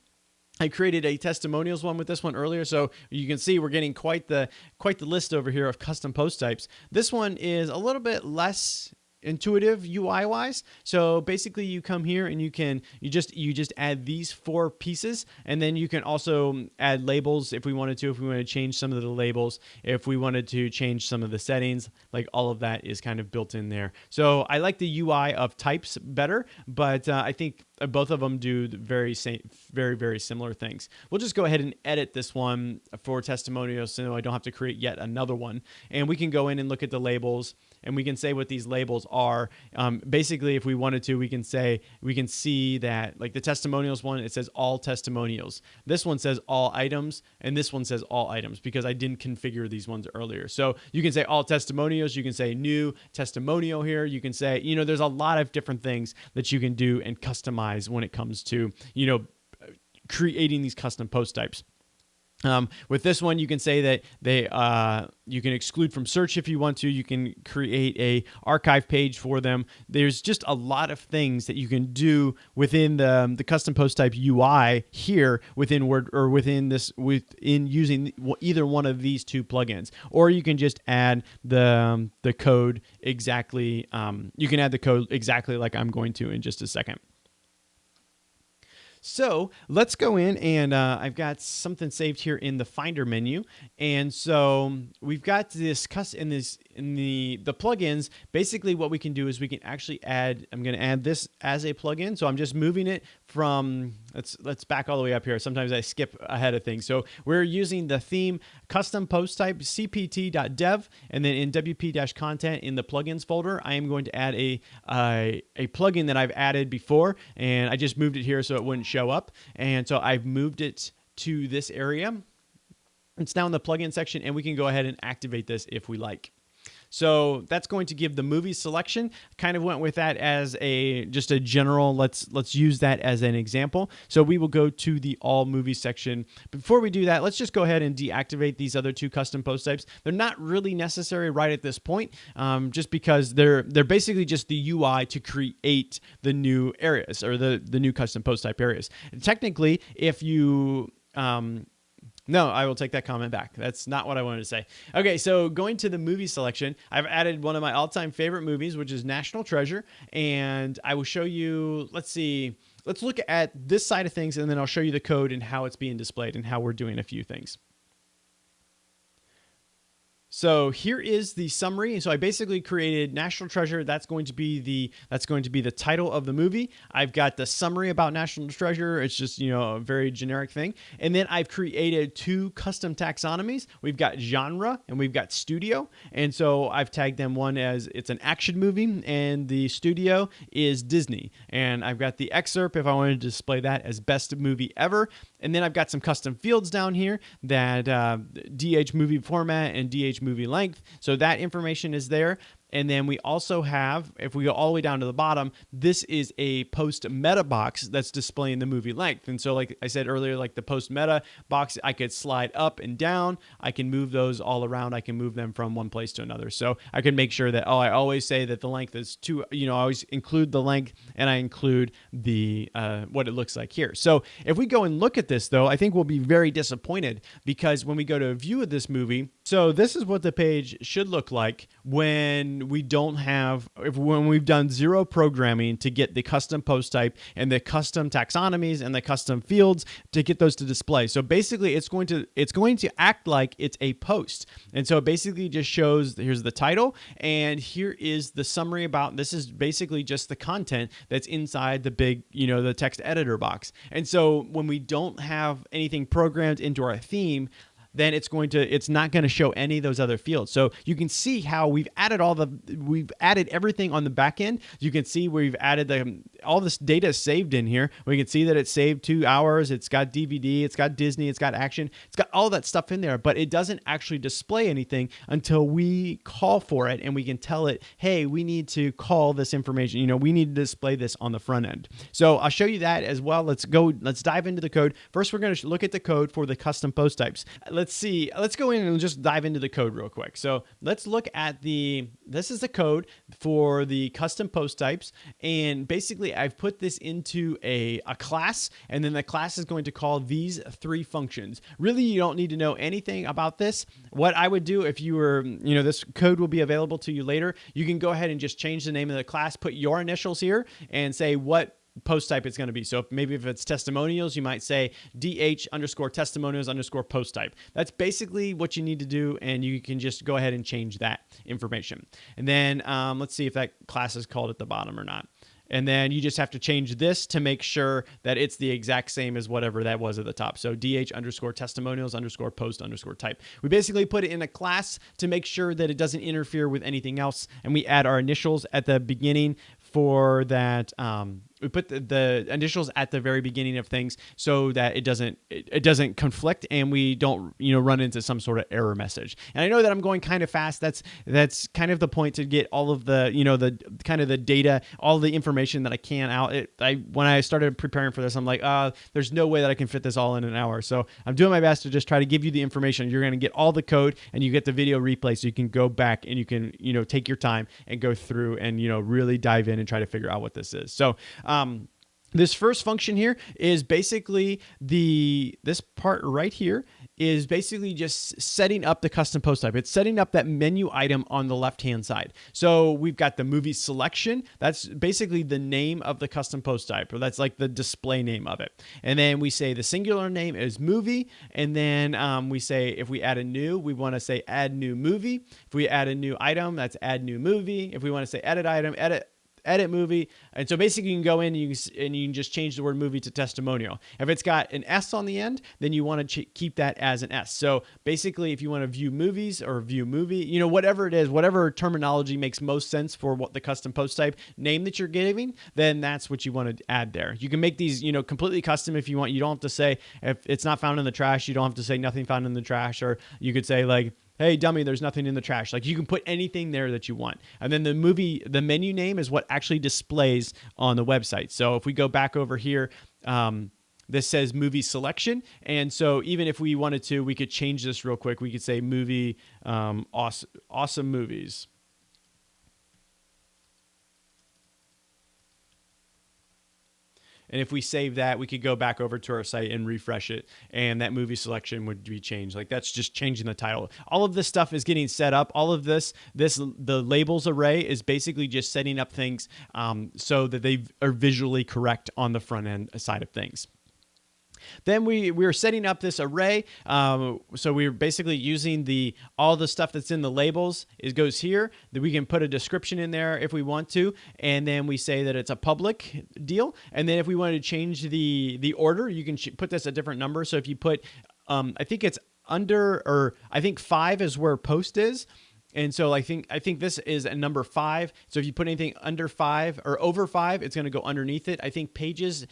I created a testimonials one with this one earlier, so you can see we're getting quite the list over here of custom post types. This one is a little bit less intuitive UI wise. So basically you come here and you just add these 4 pieces, and then you can also add labels if we wanted to, change some of the labels, if we wanted to change some of the settings, like all of that is kind of built in there. So I like the UI of types better, but I think both of them do very similar things. We'll just go ahead and edit this one for testimonials so I don't have to create yet another one. And we can go in and look at the labels, and we can say what these labels are. Basically, if we wanted to, we can see that, like the testimonials one, it says all testimonials. This one says all items, and this one says all items because I didn't configure these ones earlier. So you can say all testimonials, you can say new testimonial here. You can say, there's a lot of different things that you can do and customize when it comes to, creating these custom post types. With this one, you can say that you can exclude from search if you want to. You can create a archive page for them. There's just a lot of things that you can do within the custom post type UI here within Word, or within using either one of these 2 plugins. Or you can just add the code exactly. You can add the code exactly like I'm going to in just a second. So let's go in, and I've got something saved here in the Finder menu. And so we've got this in the plugins. Basically what we can do is we can actually add, I'm going to add this as a plugin. So I'm just moving it from, let's back all the way up here. Sometimes I skip ahead of things. So we're using the theme custom post type cpt.dev, and then in wp-content in the plugins folder, I am going to add a plugin that I've added before, and I just moved it here so it wouldn't show up. And so I've moved it to this area. It's now in the plugin section, and we can go ahead and activate this if we like. So that's going to give the movie selection. Kind of went with that as just a general, let's use that as an example. So we will go to the all movie section. Before we do that, let's just go ahead and deactivate these other two custom post types. They're not really necessary right at this point, just because they're basically just the UI to create the new areas, or the new custom post type areas. And technically, if you no, I will take that comment back. That's not what I wanted to say. Okay, so going to the movie selection, I've added one of my all-time favorite movies, which is National Treasure, and I will show you, let's look at this side of things, and then I'll show you the code and how it's being displayed and how we're doing a few things. So here is the summary. So I basically created National Treasure. That's going to be the title of the movie. I've got the summary about National Treasure. It's just, a very generic thing. And then I've created two custom taxonomies. We've got genre and we've got studio. And so I've tagged them, one as it's an action movie, and the studio is Disney. And I've got the excerpt if I wanted to display that as best movie ever. And then I've got some custom fields down here that DH movie format and DH movie length. So that information is there. And then we also have, if we go all the way down to the bottom, this is a post meta box that's displaying the movie length. And so like I said earlier, like the post meta box, I could slide up and down. I can move those all around. I can move them from one place to another. So I can make sure that, I always say that the length is I always include the length, and I include the what it looks like here. So if we go and look at this though, I think we'll be very disappointed, because when we go to a view of this movie, so this is what the page should look like when we've done zero programming to get the custom post type and the custom taxonomies and the custom fields to get those to display. So basically it's going to act like it's a post. And so it basically just shows, here's the title, and here is the summary about, this is basically just the content that's inside the big, the text editor box. And so when we don't have anything programmed into our theme, then it's not going to show any of those other fields. So you can see how we've added everything on the back end. You can see we've added all this data is saved in here. We can see that it's saved 2 hours. It's got DVD, it's got Disney, it's got action, it's got all that stuff in there, but it doesn't actually display anything until we call for it, and we can tell it, hey, we need to call this information. We need to display this on the front end. So I'll show you that as well. Let's dive into the code. First, we're going to look at the code for the custom post types. Let's go in and just dive into the code real quick. So let's look at this is the code for the custom post types. And basically I've put this into a class, and then the class is going to call these 3 functions. Really, you don't need to know anything about this. What I would do if you were, this code will be available to you later. You can go ahead and just change the name of the class, put your initials here, and say what post type it's going to be. So if it's testimonials, you might say DH_testimonials_post type. That's basically what you need to do, and you can just go ahead and change that information. And then let's see if that class is called at the bottom or not. And then you just have to change this to make sure that it's the exact same as whatever that was at the top. So DH_testimonials_post_type. We basically put it in a class to make sure that it doesn't interfere with anything else. And we add our initials at the beginning for that. We put the initials at the very beginning of things so that it doesn't conflict, and we don't run into some sort of error message. And I know that I'm going kind of fast. That's kind of the point, to get all of the the kind of the data, all the information that I can out. When I started preparing for this, I'm like, there's no way that I can fit this all in an hour. So I'm doing my best to just try to give you the information. You're going to get all the code, and you get the video replay, so you can go back and you can take your time and go through and really dive in and try to figure out what this is. So this first function here is basically this part right here is basically just setting up the custom post type. It's setting up that menu item on the left-hand side. So we've got the movie selection. That's basically the name of the custom post type, or that's like the display name of it. And then we say the singular name is movie. And then we say, if we add a new, we want to say add new movie. If we add a new item, that's add new movie. If we want to say edit item, edit edit movie. And so basically you can go in and you can just change the word movie to testimonial. If it's got an S on the end, then you want to keep that as an S. So basically if you want to view movies or view movie, whatever it is, whatever terminology makes most sense for what the custom post type name that you're giving, then that's what you want to add there. You can make these, completely custom if you want. You don't have to say if it's not found in the trash, you don't have to say nothing found in the trash, or you could say like, hey, dummy, there's nothing in the trash. Like you can put anything there that you want. And then the menu name is what actually displays on the website. So if we go back over here, this says movie selection. And so even if we wanted to, we could change this real quick. We could say movie, awesome movies. And if we save that, we could go back over to our site and refresh it, and that movie selection would be changed. Like that's just changing the title. All of this stuff is getting set up. All of the labels array is basically just setting up things so that they are visually correct on the front end side of things. Then we were setting up this array. So we're basically using all the stuff that's in the labels. It goes here. That we can put a description in there if we want to, and then we say that it's a public deal. And then if we wanted to change the order, you can put this a different number. So if you put, I think it's under, or I think 5 is where post is. And so I think this is a number 5. So if you put anything under 5 or over 5, it's going to go underneath it. I think pages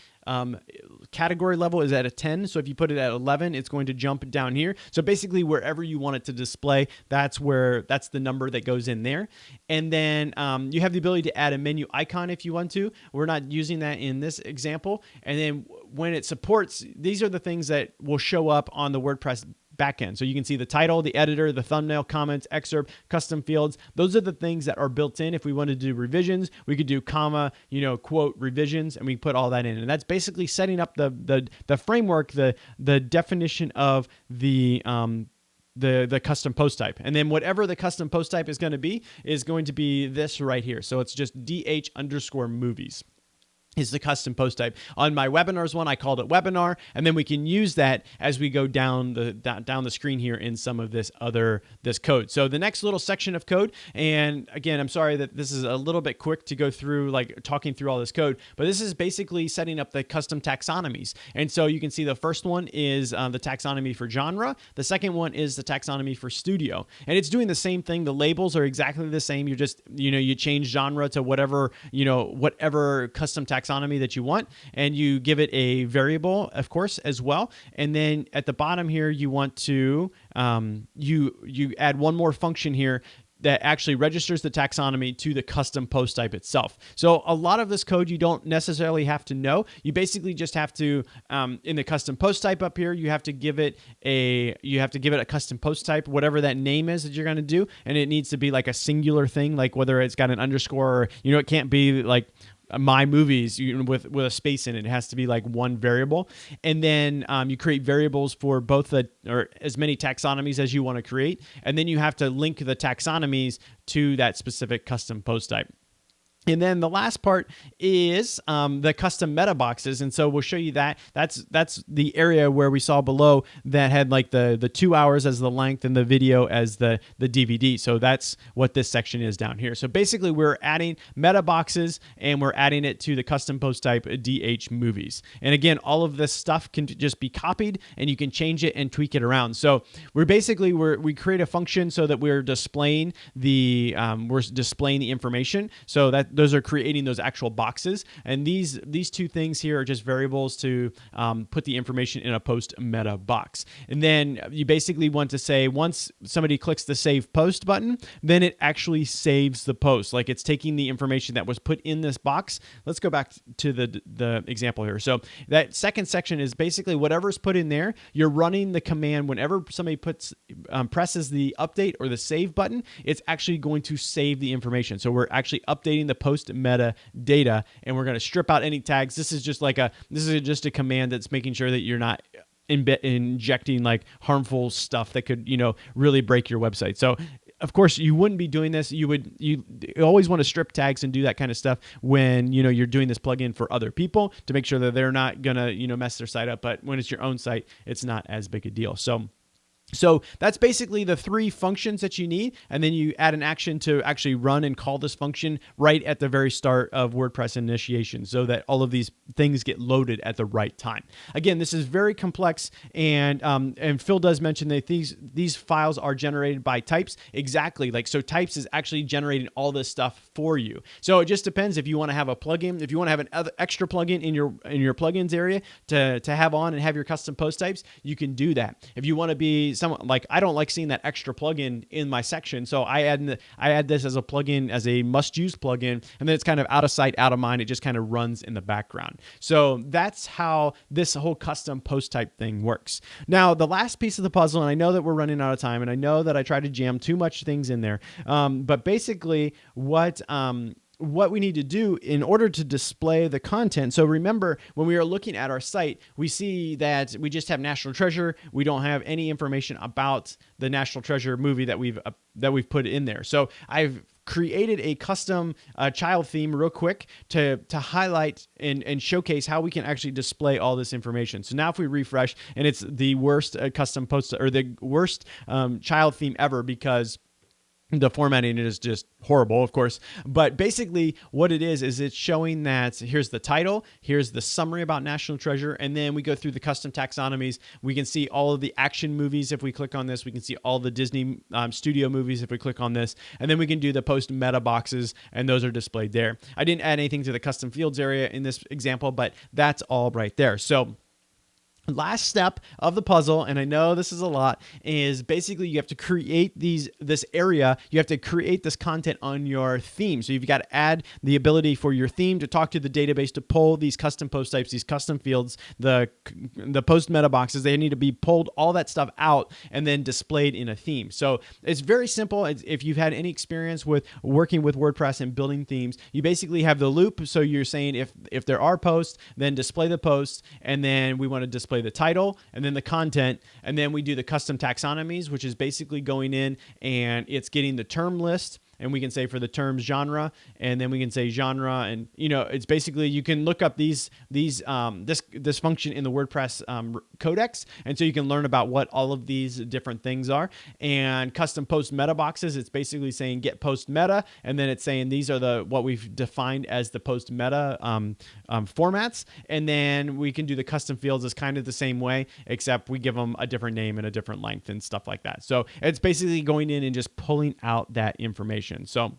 category level is at a 10. So if you put it at 11, it's going to jump down here. So basically wherever you want it to display, that's the number that goes in there. And then you have the ability to add a menu icon if you want to. We're not using that in this example. And then when it supports, these are the things that will show up on the WordPress backend. So you can see the title, the editor, the thumbnail, comments, excerpt, custom fields. Those are the things that are built in. If we wanted to do revisions, we could do comma, quote revisions, and we put all that in. And that's basically setting up the framework, the definition of the custom post type. And then whatever the custom post type is going to be this right here. So it's just DH_movies. Is the custom post type. On my webinars one, I called it webinar, and then we can use that as we go down the screen here in some of this code. So the next little section of code, and again, I'm sorry that this is a little bit quick to go through, like talking through all this code, but this is basically setting up the custom taxonomies. And so you can see the first one is the taxonomy for genre. The second one is the taxonomy for studio, and it's doing the same thing. The labels are exactly the same. You just you change genre to whatever custom taxonomy that you want, and you give it a variable, of course, as well. And then at the bottom here, you want to you add one more function here that actually registers the taxonomy to the custom post type itself. So a lot of this code you don't necessarily have to know. You basically just have to, in the custom post type up here, you have to give it a custom post type, whatever that name is that you're going to do, and it needs to be like a singular thing, like whether it's got an underscore or it can't be like my movies with a space in it. It has to be like one variable. And then you create variables for both or as many taxonomies as you want to create. And then you have to link the taxonomies to that specific custom post type. And then the last part is the custom meta boxes. And so we'll show you that. That's the area where we saw below that had like the 2 hours as the length and the video as the DVD. So that's what this section is down here. So basically we're adding meta boxes and we're adding it to the custom post type DH movies. And again, all of this stuff can just be copied and you can change it and tweak it around. So we create a function so that we're displaying the information. So that those are creating those actual boxes. And these two things here are just variables to put the information in a post meta box. And then you basically want to say once somebody clicks the save post button, then it actually saves the post. Like it's taking the information that was put in this box. Let's go back to the example here. So that second section is basically whatever's put in there. You're running the command whenever somebody presses the update or the save button, it's actually going to save the information. So we're actually updating the post meta data, and we're going to strip out any tags. This is just a command that's making sure that you're not injecting like harmful stuff that could really break your website. So of course you wouldn't be doing this. You always want to strip tags and do that kind of stuff when you're doing this plugin for other people to make sure that they're not gonna mess their site up. But when it's your own site, it's not as big a deal. So So that's basically the three functions that you need. And then you add an action to actually run and call this function right at the very start of WordPress initiation so that all of these things get loaded at the right time. Again, this is very complex. And Phil does mention that these files are generated by types. Exactly. So types is actually generating all this stuff for you. So it just depends if you want to have a plugin, if you want to have an extra plugin in your plugins area to have on and have your custom post types, you can do that. If you want to be someone I don't like seeing that extra plugin in my section, so I add this as a plugin, as a must-use plugin, and then it's kind of out of sight, out of mind. It just kind of runs in the background. So that's how this whole custom post type thing works. Now, the last piece of the puzzle, and I know that we're running out of time, and I know that I try to jam too much things in there, but basically what we need to do in order to display the content. So remember, when we are looking at our site, we see that we just have National Treasure. We don't have any information about the National Treasure movie that we've put in there. So I've created a custom child theme real quick to highlight and showcase how we can actually display all this information. So now if we refresh, and it's the worst custom post, or the worst child theme ever, because the formatting is just horrible, of course. But basically what it is it's showing that here's the title, here's the summary about National Treasure, and then we go through the custom taxonomies. We can see all of the action movies if we click on this. We can see all the Disney studio movies if we click on this. And then we can do the post meta boxes, and those are displayed there. I didn't add anything to the custom fields area in this example, but that's all right there. So last step of the puzzle, and I know this is a lot, is basically you have to create this area. You have to create this content on your theme. So you've got to add the ability for your theme to talk to the database to pull these custom post types, these custom fields, the post meta boxes. They need to be pulled, all that stuff out, and then displayed in a theme. So it's very simple. If you've had any experience with working with WordPress and building themes, you basically have the loop. So you're saying if there are posts, then display the posts, and then we want to display the title and then the content, and then we do the custom taxonomies, which is basically going in and it's getting the term list, and we can say for the terms genre, and then we can say genre, and it's basically you can look up this function in the WordPress codex, and so you can learn about what all of these different things are. And custom post meta boxes, it's basically saying get post meta, and then it's saying these are what we've defined as the post meta formats, and then we can do the custom fields as kind of the same way, except we give them a different name and a different length and stuff like that. So it's basically going in and just pulling out that information. So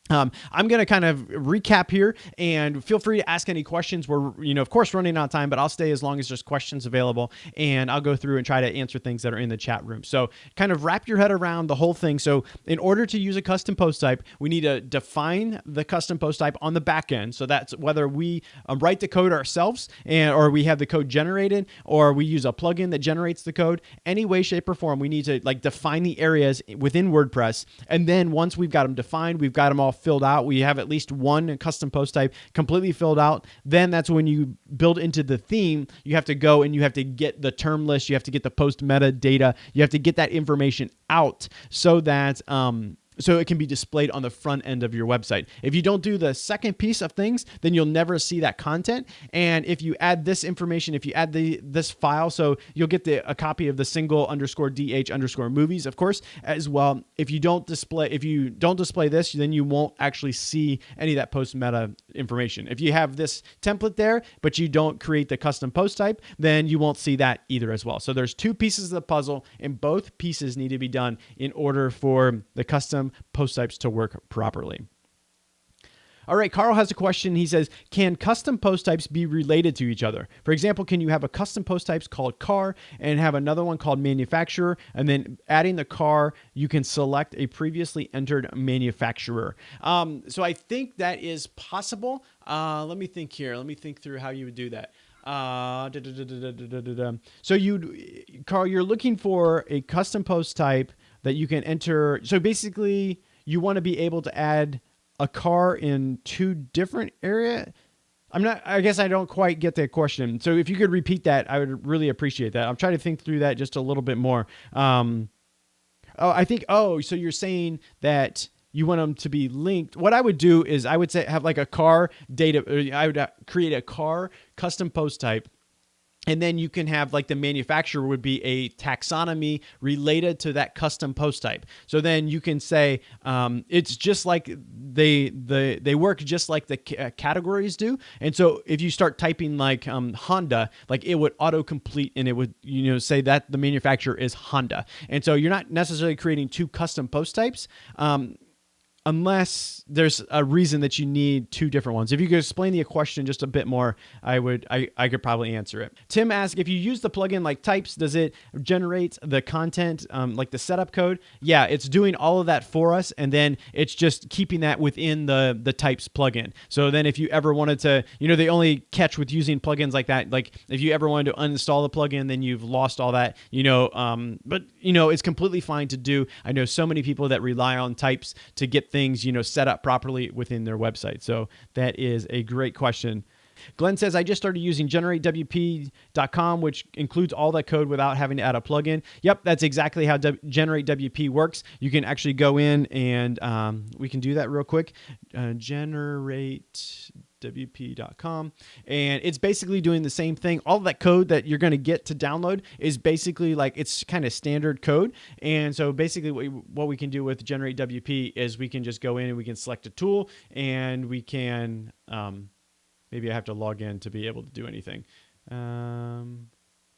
I'm going to kind of recap here, and feel free to ask any questions. We're, of course, running out of time, but I'll stay as long as there's questions available, and I'll go through and try to answer things that are in the chat room. So kind of wrap your head around the whole thing. So in order to use a custom post type, we need to define the custom post type on the back end. So that's whether we write the code ourselves or we have the code generated, or we use a plugin that generates the code. Any way, shape, or form, we need to define the areas within WordPress. And then once we've got them defined, we've got them all filled out, we have at least one custom post type completely filled out, then that's when you build into the theme. You have to go and you have to get the term list, you have to get the post metadata, you have to get that information out so that so it can be displayed on the front end of your website. If you don't do the second piece of things, then you'll never see that content. And if you add this information, if you add this file, so you'll get a copy of the single_dh_movies, of course, as well. If you don't display this, then you won't actually see any of that post meta information. If you have this template there, but you don't create the custom post type, then you won't see that either as well. So there's two pieces of the puzzle, and both pieces need to be done in order for the custom post types to work properly. All right, Carl has a question. He says, can custom post types be related to each other? For example, can you have a custom post types called car and have another one called manufacturer, and then adding the car, you can select a previously entered manufacturer? So I think that is possible. Let me think here. Let me think through how you would do that. So Carl, you're looking for a custom post type that you can enter. So basically you want to be able to add a car in two different areas. I guess I don't quite get the question. So if you could repeat that, I would really appreciate that. I'm trying to think through that just a little bit more. So you're saying that you want them to be linked. What I would do is I would say have like a car data. I would create a car custom post type, And then you can have like the manufacturer would be a taxonomy related to that custom post type. So then you can say it's just like they work just like the categories do. And so if you start typing like Honda, like it would autocomplete and it would say that the manufacturer is Honda. And so you're not necessarily creating two custom post types. Unless there's a reason that you need two different ones. If you could explain the question just a bit more, I could probably answer it. Tim asked, if you use the plugin like types, does it generate the content like the setup code? Yeah, it's doing all of that for us, and then it's just keeping that within the types plugin. So then if you ever wanted to, the only catch with using plugins like that, like if you ever wanted to uninstall the plugin, then you've lost all that, but it's completely fine to do. I know so many people that rely on types to get things, set up properly within their website. So that is a great question. Glenn says, I just started using GenerateWP.com, which includes all that code without having to add a plugin. Yep, that's exactly how GenerateWP works. You can actually go in and we can do that real quick. GenerateWP.com, and it's basically doing the same thing. All of that code that you're going to get to download is basically like it's kind of standard code. And so basically what we can do with GenerateWP is we can just go in and we can select a tool, and we can maybe I have to log in to be able to do anything.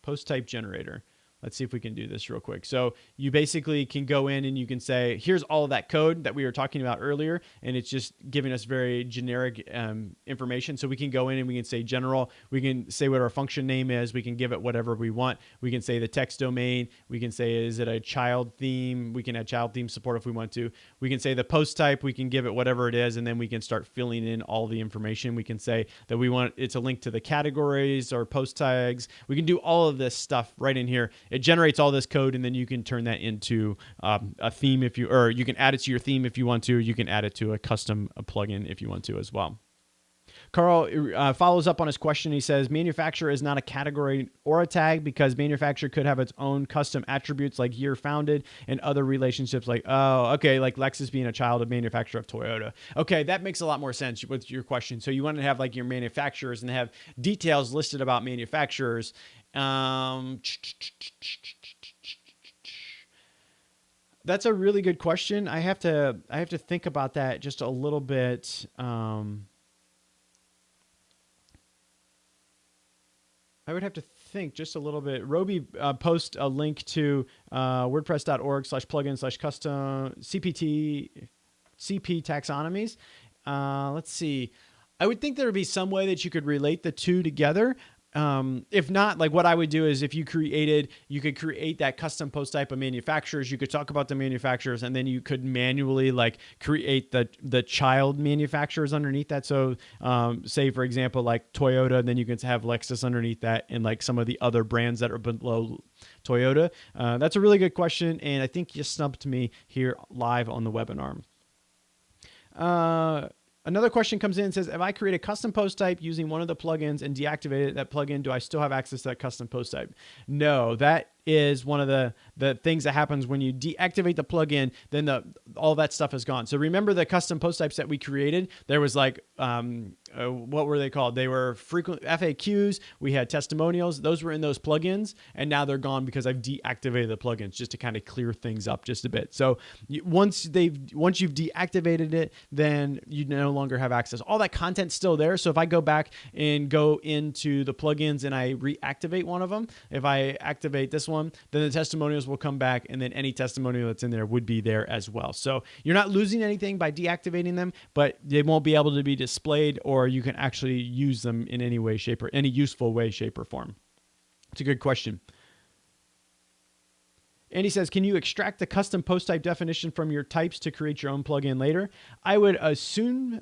Post type generator. Let's see if we can do this real quick. So you basically can go in and you can say, here's all of that code that we were talking about earlier, and it's just giving us very generic information. So we can go in and we can say general. We can say what our function name is. We can give it whatever we want. We can say the text domain. We can say, is it a child theme? We can add child theme support if we want to. We can say the post type. We can give it whatever it is, and then we can start filling in all the information. We can say that we want it's a link to the categories or post tags. We can do all of this stuff right in here. It generates all this code, and then you can turn that into a theme or you can add it to your theme if you want to. You can add it to a custom plugin if you want to as well. Carl follows up on his question. He says, manufacturer is not a category or a tag because manufacturer could have its own custom attributes like year founded and other relationships like Lexus being a child of manufacturer of Toyota. Okay, that makes a lot more sense with your question. So you want to have like your manufacturers and have details listed about manufacturers. That's a really good question. I have to think about that just a little bit. I would have to think just a little bit. Roby post a link to wordpress.org/plugin/custom CP taxonomies. Let's see. I would think there would be some way that you could relate the two together. If not, like what I would do is if you could create that custom post type of manufacturers, you could talk about the manufacturers, and then you could manually like create the child manufacturers underneath that. So, say for example, like Toyota, then you can have Lexus underneath that and like some of the other brands that are below Toyota. That's a really good question. And I think you stumped me here live on the webinar. Another question comes in and says, if I create a custom post type using one of the plugins and deactivate that plugin, do I still have access to that custom post type? No, that is one of the things that happens when you deactivate the plugin, then all that stuff is gone. So remember the custom post types that we created? There was like, what were they called? They were frequent FAQs. We had testimonials. Those were in those plugins, and now they're gone because I've deactivated the plugins just to kind of clear things up just a bit. So once you've deactivated it, then you no longer have access. All that content's still there. So if I go back and go into the plugins and I reactivate one of them, if I activate this one, then the testimonials will come back, and then any testimonial that's in there would be there as well. So you're not losing anything by deactivating them, but they won't be able to be displayed, or you can actually use them in any way, shape, or any useful way, shape, or form. It's a good question. And he says, can you extract the custom post type definition from your types to create your own plugin later? I would assume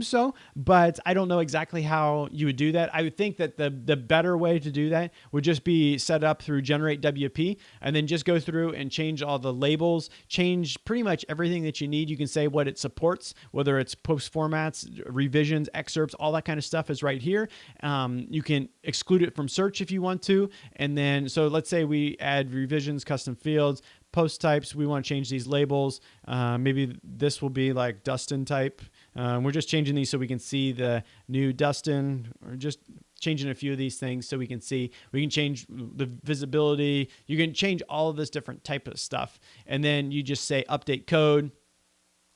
so, but I don't know exactly how you would do that. I would think that the better way to do that would just be set up through Generate WP, and then just go through and change all the labels, change pretty much everything that you need. You can say what it supports, whether it's post formats, revisions, excerpts, all that kind of stuff is right here. You can exclude it from search if you want to. And then, so let's say we add revisions, custom fields, post types. We want to change these labels. Maybe this will be like Dustin type. We're just changing these so we can see the new Dustin, or just changing a few of these things so we can see. We can change the visibility. You can change all of this different type of stuff. And then you just say update code,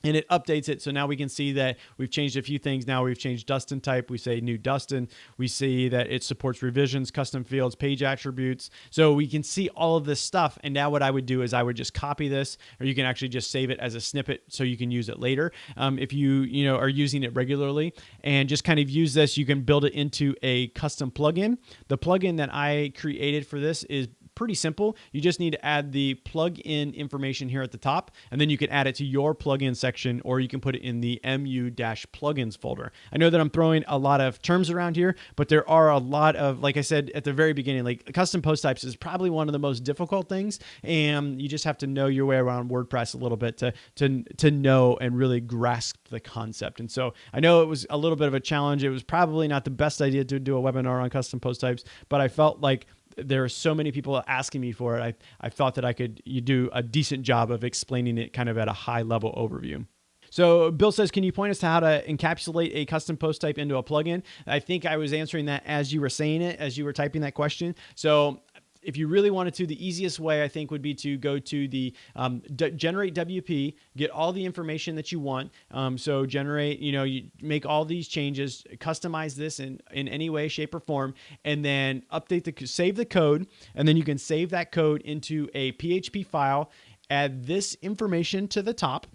and it updates it. So now we can see that we've changed a few things. Now we've changed Dustin type. We say new Dustin. We see that it supports revisions, custom fields, page attributes. So we can see all of this stuff. And now what I would do is I would just copy this, or you can actually just save it as a snippet so you can use it later. If you are using it regularly, and just kind of use this, you can build it into a custom plugin. The plugin that I created for this is pretty simple. You just need to add the plugin information here at the top, and then you can add it to your plugin section, or you can put it in the mu-plugins folder. I know that I'm throwing a lot of terms around here, but there are a lot of, like I said at the very beginning, like custom post types is probably one of the most difficult things, and you just have to know your way around WordPress a little bit to know and really grasp the concept. And so I know it was a little bit of a challenge. It was probably not the best idea to do a webinar on custom post types, but I felt like there are so many people asking me for it. I thought that you do a decent job of explaining it kind of at a high level overview. So Bill says, can you point us to how to encapsulate a custom post type into a plugin? I think I was answering that as you were saying it, as you were typing that question. So if you really wanted to, the easiest way I think would be to go to the generate WP, get all the information that you want. So generate, you make all these changes, customize this in any way, shape, or form, and then save the code, and then you can save that code into a PHP file, add this information to the top.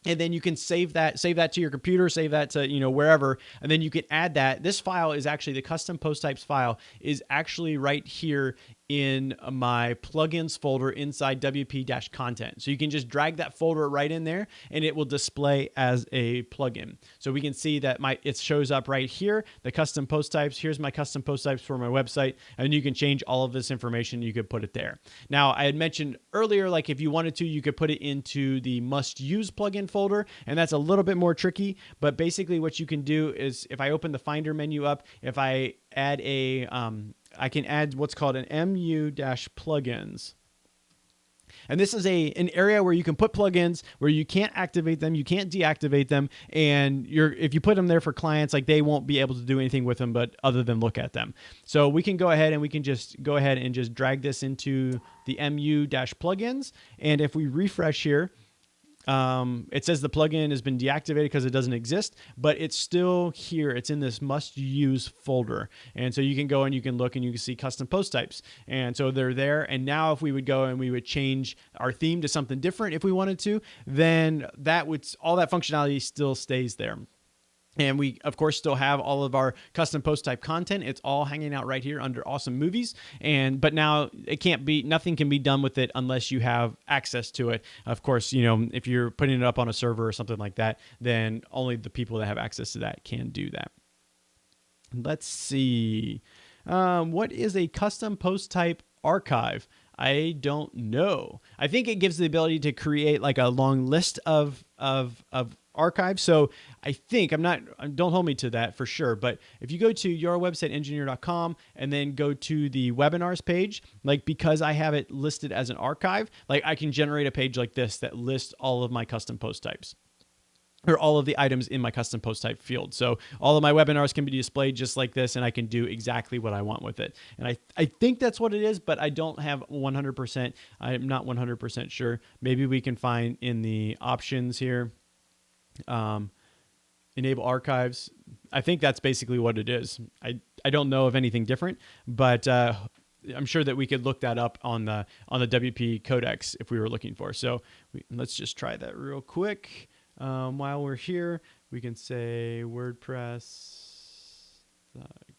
And then you can save that to your computer, save that to, wherever. And then you can add that. This file is actually, the custom post types file is actually right here in my plugins folder inside WP-content. So you can just drag that folder right in there, and it will display as a plugin. So we can see that it shows up right here, the custom post types. Here's my custom post types for my website, and you can change all of this information. You could put it there. Now, I had mentioned earlier, like if you wanted to, you could put it into the must use plugin folder, and that's a little bit more tricky. But basically what you can do is, if I open the Finder menu up, if I add I can add what's called an mu-plugins. And this is an area where you can put plugins where you can't activate them, you can't deactivate them, and if you put them there for clients, like they won't be able to do anything with them but other than look at them. So we can go ahead and just drag this into the mu-plugins, and if we refresh here, it says the plugin has been deactivated because it doesn't exist, but it's still here. It's in this must use folder. And so you can go and you can look and you can see custom post types. And so they're there. And now if we would go and we would change our theme to something different if we wanted to, then all that functionality still stays there. And we, of course, still have all of our custom post type content. It's all hanging out right here under Awesome Movies. But now nothing can be done with it unless you have access to it. Of course, if you're putting it up on a server or something like that, then only the people that have access to that can do that. Let's see. What is a custom post type archive? I don't know. I think it gives the ability to create like a long list of archives. So I think don't hold me to that for sure. But if you go to yourwebsiteengineer.com and then go to the webinars page, like because I have it listed as an archive, like I can generate a page like this that lists all of my custom post types, or all of the items in my custom post type field. So all of my webinars can be displayed just like this, and I can do exactly what I want with it. And I think that's what it is, but I don't have 100%. I'm not 100% sure. Maybe we can find in the options here, enable archives. I think that's basically what it is. I don't know of anything different, but I'm sure that we could look that up on the WP Codex if we were looking for. So let's just try that real quick. While we're here, we can say WordPress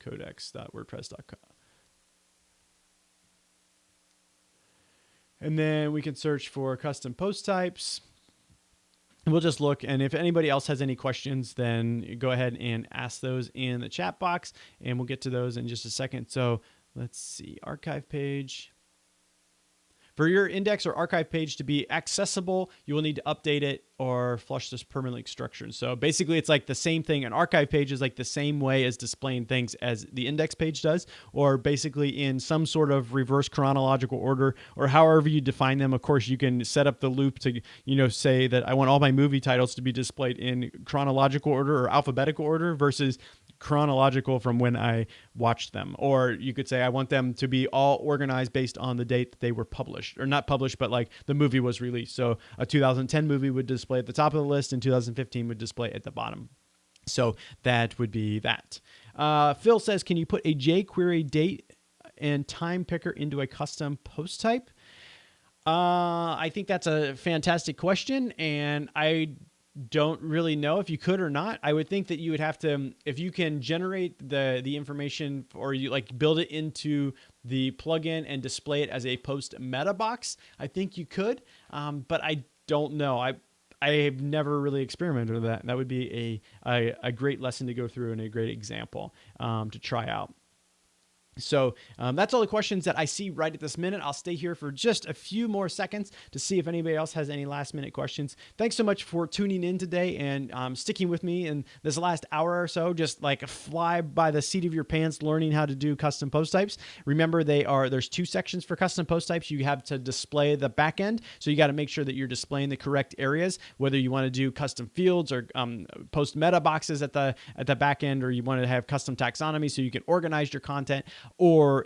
codex.wordpress.com. And then we can search for custom post types. And we'll just look, and if anybody else has any questions, then go ahead and ask those in the chat box, and we'll get to those in just a second. So let's see, archive page. For your index or archive page to be accessible, you will need to update it or flush this permanently structured. So basically it's like the same thing. An archive page is like the same way as displaying things as the index page does, or basically in some sort of reverse chronological order, or however you define them. Of course, you can set up the loop to, say that I want all my movie titles to be displayed in chronological order or alphabetical order versus chronological from when I watched them. Or you could say I want them to be all organized based on the date that they were published, or not published, but like the movie was released. So a 2010 movie would display at the top of the list and 2015 would display at the bottom. So that would be that. Phil says, can you put a jQuery date and time picker into a custom post type? I think that's a fantastic question, and I don't really know if you could or not. I would think that you would have to, if you can generate the information, or you like build it into the plugin and display it as a post meta box, I think you could, but I don't know. I've never really experimented with that. That would be a great lesson to go through and a great example to try out. So that's all the questions that I see right at this minute. I'll stay here for just a few more seconds to see if anybody else has any last minute questions. Thanks so much for tuning in today and sticking with me in this last hour or so, just like fly by the seat of your pants, learning how to do custom post types. Remember, there's two sections for custom post types. You have to display the backend. So you got to make sure that you're displaying the correct areas, whether you want to do custom fields or post meta boxes at the back end, or you want to have custom taxonomy so you can organize your content, or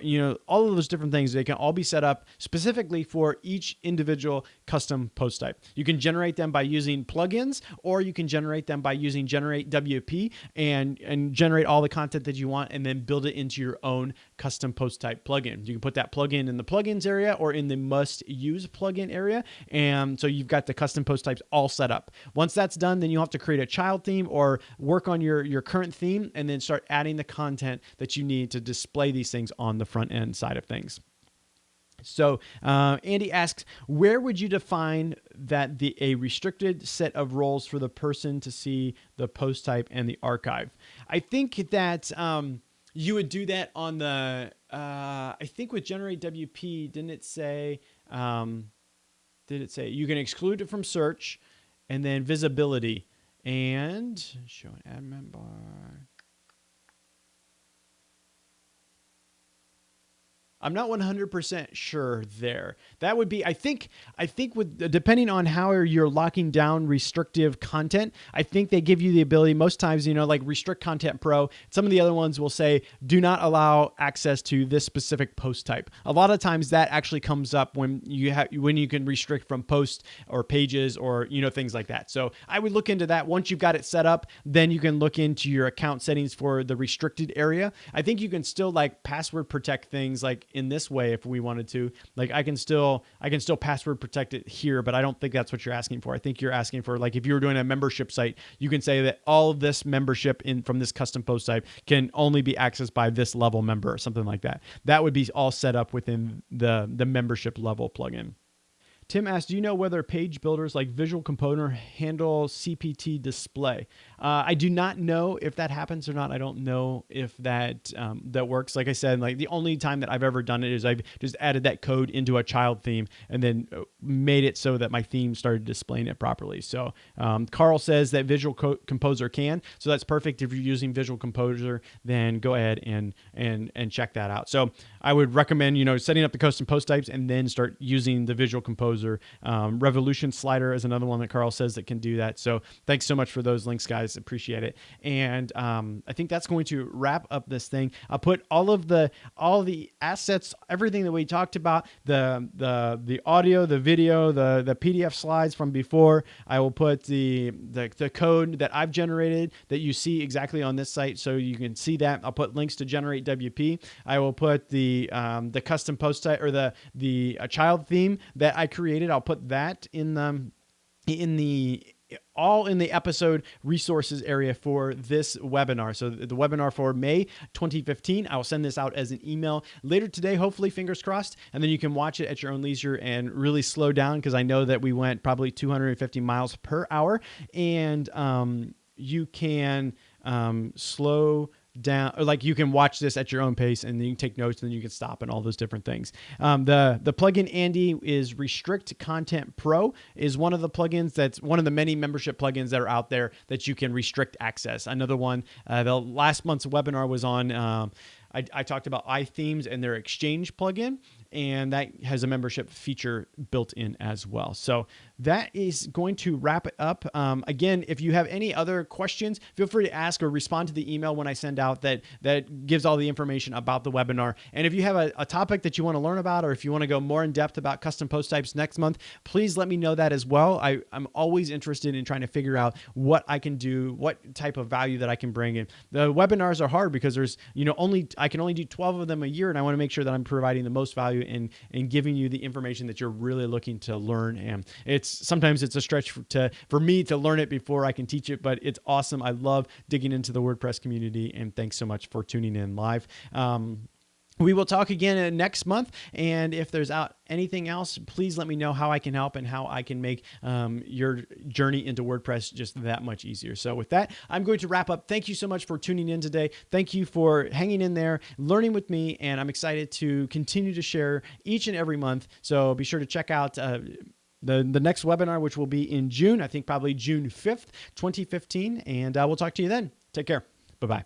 all of those different things. They can all be set up specifically for each individual custom post type. You can generate them by using plugins, or you can generate them by using Generate WP and generate all the content that you want, and then build it into your own custom post type plugin. You can put that plugin in the plugins area or in the must use plugin area, and so you've got the custom post types all set up. Once that's done, then you'll have to create a child theme or work on your current theme, and then start adding the content that you need to display these things on the front end side of things. So Andy asks, where would you define that a restricted set of roles for the person to see the post type and the archive? I think that you would do that on the, I think with Generate WP, did it say you can exclude it from search, and then visibility, and show an admin bar. I'm not 100% sure there. That would be, I think with, depending on how you're locking down restrictive content, I think they give you the ability most times, like Restrict Content Pro. Some of the other ones will say, do not allow access to this specific post type. A lot of times that actually comes up when you can restrict from posts or pages or, things like that. So I would look into that. Once you've got it set up, then you can look into your account settings for the restricted area. I think you can still like password protect things like in this way if we wanted to. Like I can still password protect it here, but I don't think that's what you're asking for. I think you're asking for, like, if you were doing a membership site, you can say that all of this membership from this custom post type can only be accessed by this level member or something like that. That would be all set up within the membership level plugin. Tim asked, do you know whether page builders like Visual Composer handle CPT display? I do not know if that happens or not. I don't know if that works. Like I said, like the only time that I've ever done it is I've just added that code into a child theme and then made it so that my theme started displaying it properly. So Carl says that Visual Composer can. So that's perfect. If you're using Visual Composer, then go ahead and check that out. So I would recommend, setting up the custom post types and then start using the Visual Composer. Revolution slider is another one that Carl says that can do that. So thanks so much for those links, guys. Appreciate it. And I think that's going to wrap up this thing. I'll put all the assets, everything that we talked about, the audio, the video, the PDF slides from before. I will put the code that I've generated that you see exactly on this site, so you can see that. I'll put links to Generate WP. I will put the custom post type or the child theme that I created. I'll put that in the episode resources area for this webinar. So the webinar for May 2015, I will send this out as an email later today, hopefully, fingers crossed, and then you can watch it at your own leisure and really slow down, because I know that we went probably 250 miles per hour, and you can slow down, or like you can watch this at your own pace, and then you can take notes, and then you can stop, and all those different things. The plugin, Andy, is Restrict Content Pro, is one of the plugins that's one of the many membership plugins that are out there that you can restrict access. Another one, the last month's webinar was on I talked about iThemes and their Exchange plugin, and that has a membership feature built in as well. So that is going to wrap it up. Again, if you have any other questions, feel free to ask or respond to the email when I send out that gives all the information about the webinar. And if you have a topic that you want to learn about, or if you want to go more in depth about custom post types next month, please let me know that as well. I'm always interested in trying to figure out what I can do, what type of value that I can bring in. The webinars are hard because there's, I can only do 12 of them a year, and I want to make sure that I'm providing the most value in giving you the information that you're really looking to learn. And sometimes it's a stretch for me to learn it before I can teach it, but it's awesome. I love digging into the WordPress community, and thanks so much for tuning in live. We will talk again next month, and if there's anything else, please let me know how I can help and how I can make your journey into WordPress just that much easier. So with that, I'm going to wrap up. Thank you so much for tuning in today. Thank you for hanging in there, learning with me, and I'm excited to continue to share each and every month. So be sure to check out the next webinar, which will be in June, I think probably June 5th, 2015, and we'll talk to you then. Take care. Bye-bye.